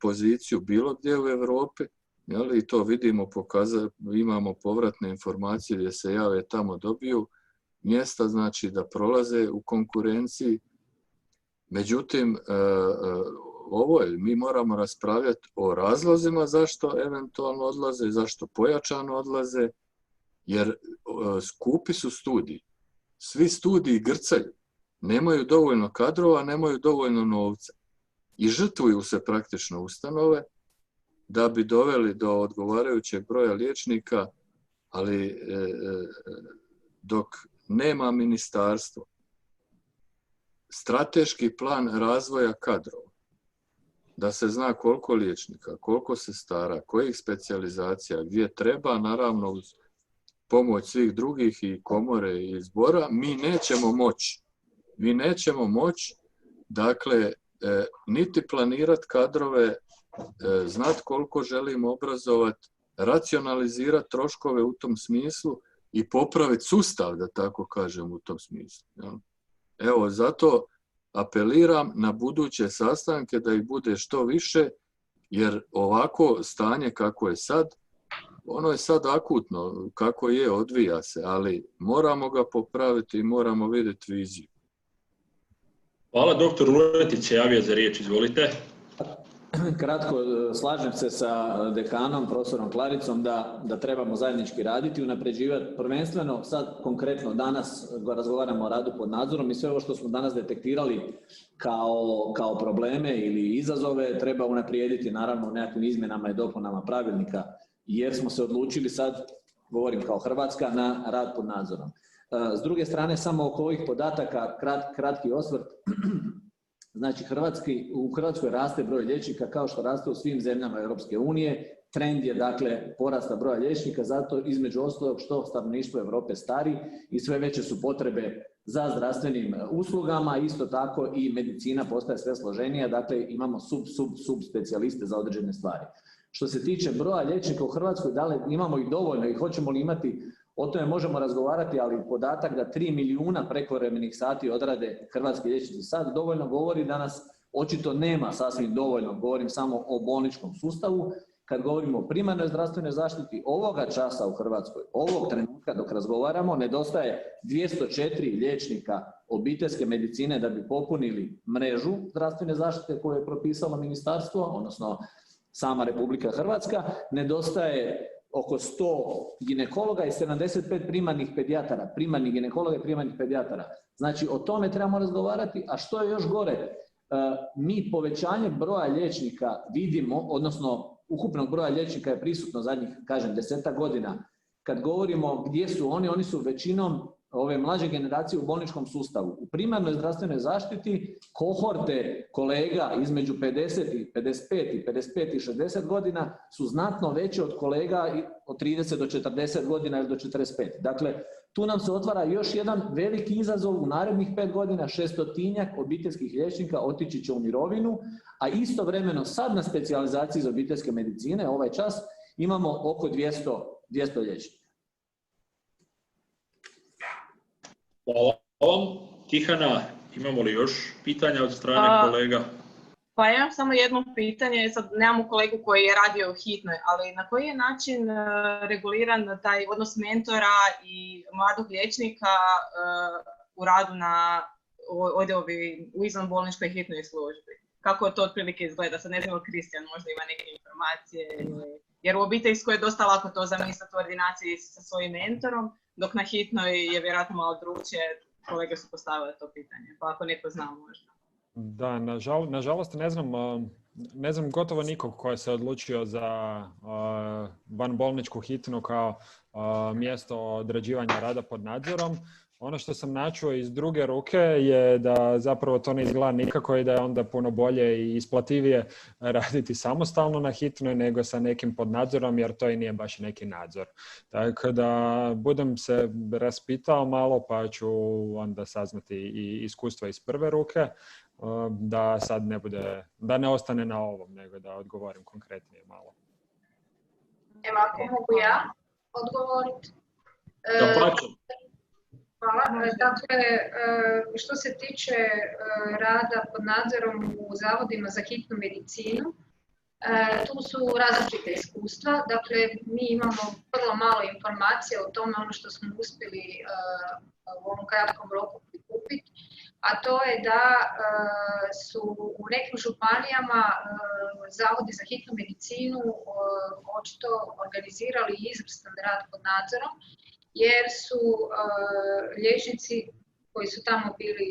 poziciju bilo gdje u Europi, jel? I to vidimo, imamo povratne informacije gdje se jave tamo dobiju mjesta, znači da prolaze u konkurenciji. Međutim, mi moramo raspravljati o razlozima zašto eventualno odlaze, zašto pojačano odlaze, jer skupi su studiji. Svi studiji grcaju, nemaju dovoljno kadrova, nemaju dovoljno novca i žrtvuju se praktično ustanove da bi doveli do odgovarajućeg broja liječnika, ali dok nema ministarstvo strateški plan razvoja kadrova, da se zna koliko liječnika, koliko sestara, kojih specijalizacija, gdje treba, naravno uz pomoć svih drugih i komore i zbora, mi nećemo moći, dakle, niti planirati kadrove, znati koliko želimo obrazovati, racionalizirati troškove u tom smislu i popraviti sustav, da tako kažem, u tom smislu. Evo, zato apeliram na buduće sastanke da ih bude što više, jer ovako stanje kako je sad, ono je sad akutno, kako je, odvija se, ali moramo ga popraviti i moramo vidjeti viziju.
Hvala, doktor Uretić se javio za riječ, izvolite.
Kratko, slažem se sa dekanom, profesorom Klaricom, da trebamo zajednički raditi, unapređivati, prvenstveno sad konkretno danas razgovaramo o radu pod nadzorom i sve ovo što smo danas detektirali kao probleme ili izazove treba unaprijediti naravno u nekakvim izmjenama i dopunama pravilnika, jer smo se odlučili sad, govorim kao Hrvatska, na rad pod nadzorom. S druge strane, samo oko ovih podataka, kratki osvrt. Znači, u Hrvatskoj raste broj liječnika kao što raste u svim zemljama Europske unije. Trend je, dakle, porasta broja liječnika, zato između ostalog što stanovništvo Europe stari i sve veće su potrebe za zdravstvenim uslugama, isto tako i medicina postaje sve složenija, dakle imamo sub specijaliste za određene stvari. Što se tiče broja liječnika u Hrvatskoj, da li imamo ih dovoljno i hoćemo li imati, o tome možemo razgovarati, ali podatak da 3 milijuna prekovremenih sati odrade hrvatski liječnici sad dovoljno govori da nas očito nema sasvim dovoljno, govorim samo o bolničkom sustavu. Kad govorimo o primarnoj zdravstvenoj zaštiti, ovoga časa u Hrvatskoj, ovog trenutka dok razgovaramo, nedostaje 204 liječnika obiteljske medicine da bi popunili mrežu zdravstvene zaštite koju je propisalo ministarstvo, odnosno sama Republika Hrvatska, nedostaje oko 100 ginekologa i 75 primarnih pedijatara, primarnih ginekologa i primarnih pedijatara. Znači, o tome trebamo razgovarati, a što je još gore, mi povećanje broja liječnika vidimo, odnosno ukupnog broja liječnika je prisutno zadnjih, kažem, 10 godina. Kad govorimo gdje su oni su većinom ove mlađe generacije u bolničkom sustavu. U primarnoj zdravstvenoj zaštiti kohorte kolega između 50 i 55 i 55 i 60 godina su znatno veće od kolega od 30 do 40 godina ili do 45. Dakle, tu nam se otvara još jedan veliki izazov u narednih 5 godina, 600-tinjak obiteljskih liječnika otići će u mirovinu, a istovremeno sad na specijalizaciji za obiteljske medicine ovaj čas imamo oko 200 liječnika.
Hvala vam. Tihana, imamo li još pitanja od strane kolega?
Pa ja imam samo jedno pitanje, sad nemamo kolegu koji je radio u hitnoj, ali na koji je način reguliran taj odnos mentora i mladog liječnika u radu na odjelovi u izvanbolničkoj hitnoj službi. Kako to otprilike izgleda? Sad ne znam, Kristijan možda ima neke informacije. Jer u obiteljskoj je dosta lako to zamisliti u ordinaciji sa svojim mentorom, dok na hitnoj je vjerojatno malo drugčije. Kolege su postavile to pitanje, pa ako neko zna možda.
Da, nažalost ne znam gotovo nikog ko je se odlučio za vanbolničku hitnu kao mjesto odrađivanja rada pod nadzorom. Ono što sam načuo iz druge ruke je da zapravo to ne izgleda nikako i da je onda puno bolje i isplativije raditi samostalno na hitnoj nego sa nekim pod nadzorom, jer to i nije baš neki nadzor. Tako da budem se raspitao malo pa ću onda saznati i iskustva iz prve ruke, da sad ne bude, da ne ostane na ovom, nego da odgovorim konkretnije malo.
Evo, ako mogu ja odgovoriti. Hvala. Dakle, što se tiče rada pod nadzorom u zavodima za hitnu medicinu, tu su različite iskustva. Dakle, mi imamo vrlo malo informacija o tome, ono što smo uspjeli u ovom kratkom roku prikupiti, a to je da su u nekim županijama zavodi za hitnu medicinu očito organizirali izvrstan rad pod nadzorom, jer su liječnici koji su tamo bili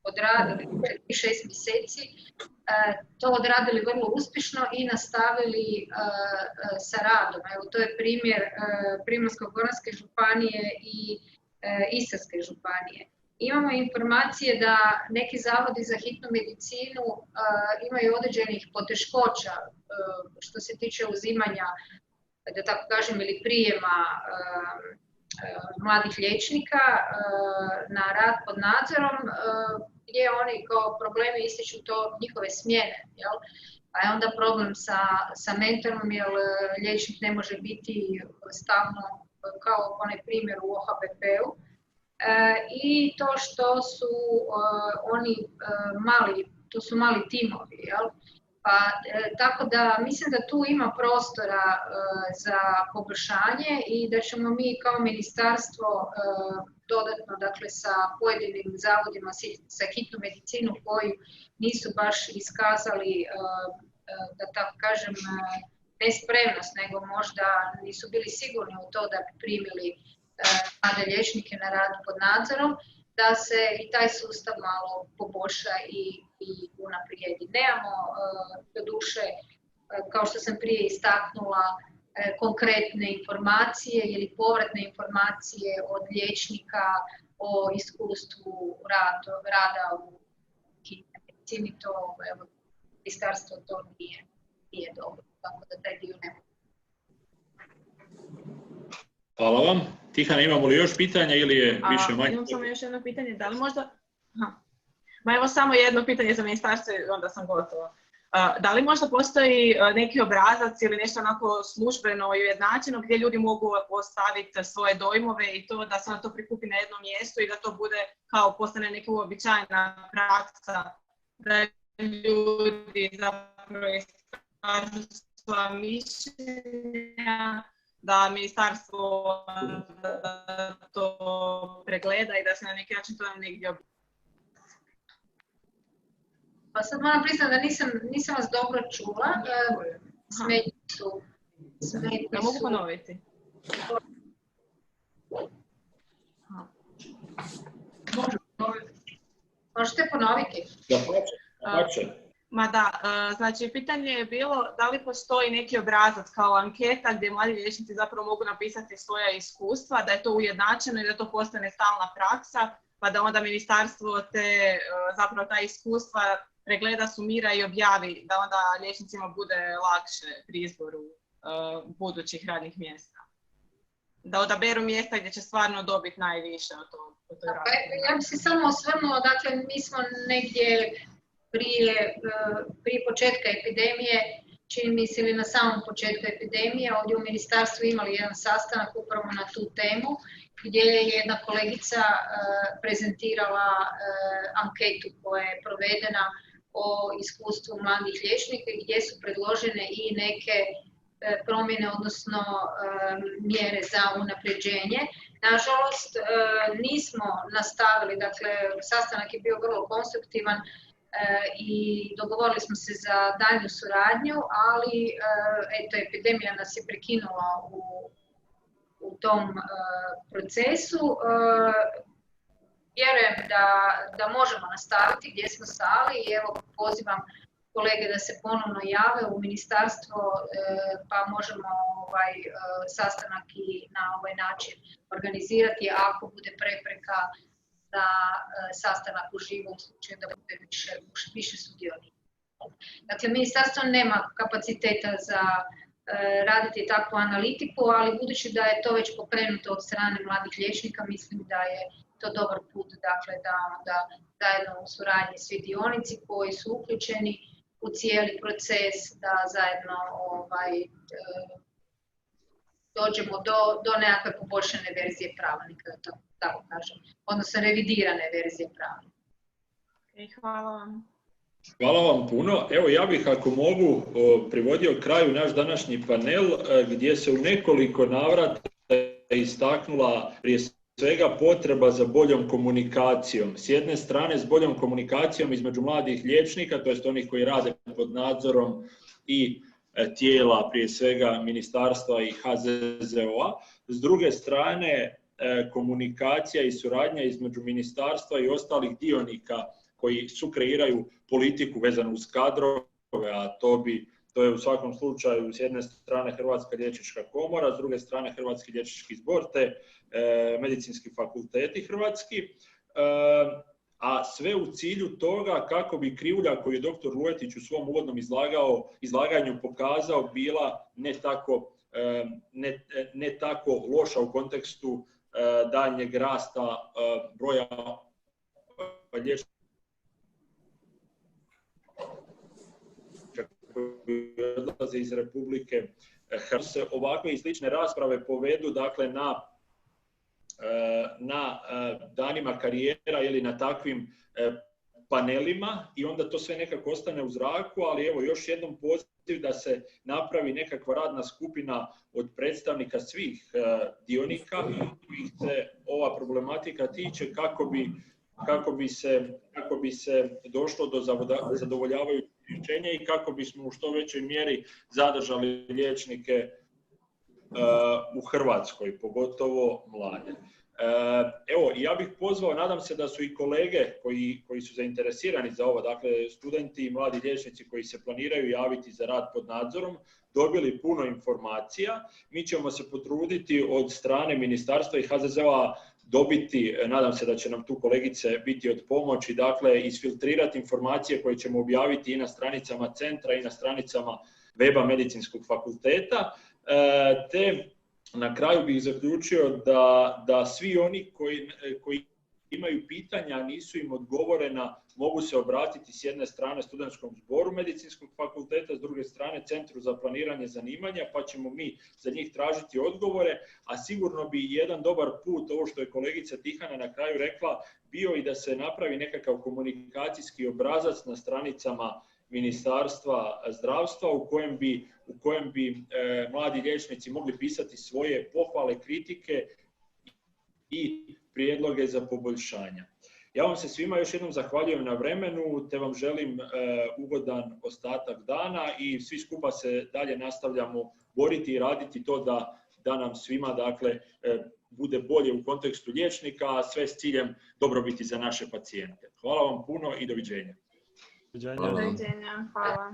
odradili 6 mjeseci, to odradili vrlo uspješno i nastavili sa radom. Evo, to je primjer Primorsko-goranske županije i Istarske županije. Imamo informacije da neki zavodi za hitnu medicinu imaju određenih poteškoća što se tiče uzimanja, da tako kažem, ili prijema mladih liječnika na rad pod nadzorom, gdje oni kao problemi ističu to njihove smjene. Jel? Pa je onda problem sa mentorom, jer liječnik ne može biti stalno kao onaj primjer u OHBP-u. I to što su oni to su mali timovi. Jel? Pa, tako da mislim da tu ima prostora za poboljšanje i da ćemo mi kao ministarstvo dodatno, dakle, sa pojedinim zavodima za hitnu medicinu koji nisu baš iskazali, da tako kažem, nespremnost, nego možda nisu bili sigurni u to da bi primili mlade liječnike na rad pod nadzorom, da se i taj sustav malo poboljša i unaprijedi. Nemamo doduše, kao što sam prije istaknula, konkretne informacije ili povratne informacije od liječnika o iskustvu rada u hitnoj medicini. To, evo, ministarstvo to nije dobro, tako da taj dio ne.
Hvala vam. Tihana, imamo li još pitanja ili je više manje?
Imam samo još jedno pitanje, da li možda... Ma evo samo jedno pitanje za ministarstvo i onda sam gotova. Da li možda postoji neki obrazac ili nešto onako službeno i ujednačeno gdje ljudi mogu postaviti svoje dojmove i to da se na to prikupi na jednom mjestu i da to bude kao postane neka uobičajena praksa, da ljudi zapravo iskažu svoja mišljenja, da ministarstvo to pregleda i da se na neki način to negdje objavlja.
Pa sad moram priznati da nisam vas dobro čula. Smetnje su.
Ja mogu ponoviti.
Možete ponoviti?
Ma da, znači pitanje je bilo da li postoji neki obrazac kao anketa gdje mladi liječnici zapravo mogu napisati svoja iskustva, da je to ujednačeno i da to postane stalna praksa, pa da onda ministarstvo zapravo ta iskustva pregleda, sumira i objavi, da onda liječnicima bude lakše pri izboru budućih radnih mjesta. Da odaberu mjesta gdje će stvarno dobiti najviše od toj radi.
Ja bih se samo osvrnula, dakle mi smo negdje prije početka epidemije, čini mi se ili na samom početku epidemije, ovdje u ministarstvu imali jedan sastanak upravo na tu temu, gdje je jedna kolegica prezentirala anketu koja je provedena o iskustvu mladih liječnika, gdje su predložene i neke promjene, odnosno mjere za unapređenje. Nažalost, nismo nastavili, dakle, sastanak je bio vrlo konstruktivan i dogovorili smo se za daljnju suradnju, ali eto, epidemija nas je prekinula u tom procesu. Vjerujem da možemo nastaviti gdje smo stali i evo pozivam kolege da se ponovno jave u ministarstvo, pa možemo sastanak i na ovaj način organizirati ako bude prepreka za sastanak uživo u slučaju da bude više sudionika. Dakle, ministarstvo nema kapaciteta za raditi takvu analitiku, ali budući da je to već pokrenuto od strane mladih liječnika, mislim da je to dobar put, dakle, da onda zajedno u suradnji svi dionici koji su uključeni u cijeli proces, da zajedno dođemo do nekakve poboljšane verzije pravilnika, da to tako kažem, odnosno revidirane verzije pravilnika.
Hvala vam.
Hvala vam puno. Evo, ja bih, ako mogu, privodio kraju naš današnji panel, gdje se u nekoliko navrata istaknula prije svega potreba za boljom komunikacijom. S jedne strane, s boljom komunikacijom između mladih liječnika, to jest onih koji rade pod nadzorom i tijela, prije svega ministarstva i HZZO-a. S druge strane, komunikacija i suradnja između ministarstva i ostalih dionika koji sukreiraju politiku vezanu uz kadrove, a to je u svakom slučaju s jedne strane Hrvatska liječnička komora, s druge strane Hrvatski liječnički zbor te medicinski fakulteti hrvatski, a sve u cilju toga kako bi krivulja koju je dr. Lujetić u svom uvodnom izlaganju pokazao bila ne tako loša u kontekstu daljnjeg rasta broja liječnika koji odlaze iz Republike Hrvatske. Ovakve i slične rasprave povedu, dakle, na danima karijera ili na takvim panelima i onda to sve nekako ostane u zraku, ali evo još jednom poziv da se napravi nekakva radna skupina od predstavnika svih dionika kojih se ova problematika tiče kako bi se došlo do zadovoljavajućeg rješenja i kako bismo u što većoj mjeri zadržali liječnike u Hrvatskoj, pogotovo mlade. Evo, ja bih pozvao, nadam se da su i kolege koji su zainteresirani za ovo, dakle studenti i mladi liječnici koji se planiraju javiti za rad pod nadzorom, dobili puno informacija. Mi ćemo se potruditi od strane ministarstva i HZZO-a dobiti, nadam se da će nam tu kolegice biti od pomoći, dakle isfiltrirati informacije koje ćemo objaviti i na stranicama centra i na stranicama weba medicinskog fakulteta, te na kraju bih zaključio da svi oni koji imaju pitanja, nisu im odgovorena, mogu se obratiti s jedne strane studentskom zboru medicinskog fakulteta, s druge strane Centru za planiranje zanimanja, pa ćemo mi za njih tražiti odgovore, a sigurno bi jedan dobar put, ovo što je kolegica Tihana na kraju rekla, bio i da se napravi nekakav komunikacijski obrazac na stranicama Ministarstva zdravstva u kojem bi mladi liječnici mogli pisati svoje pohvale, kritike i prijedloge za poboljšanja. Ja vam se svima još jednom zahvaljujem na vremenu, te vam želim ugodan ostatak dana i svi skupa se dalje nastavljamo boriti i raditi to da nam svima, dakle, bude bolje u kontekstu liječnika, a sve s ciljem dobrobiti za naše pacijente. Hvala vam puno i doviđenja.
Doviđenja. Hvala.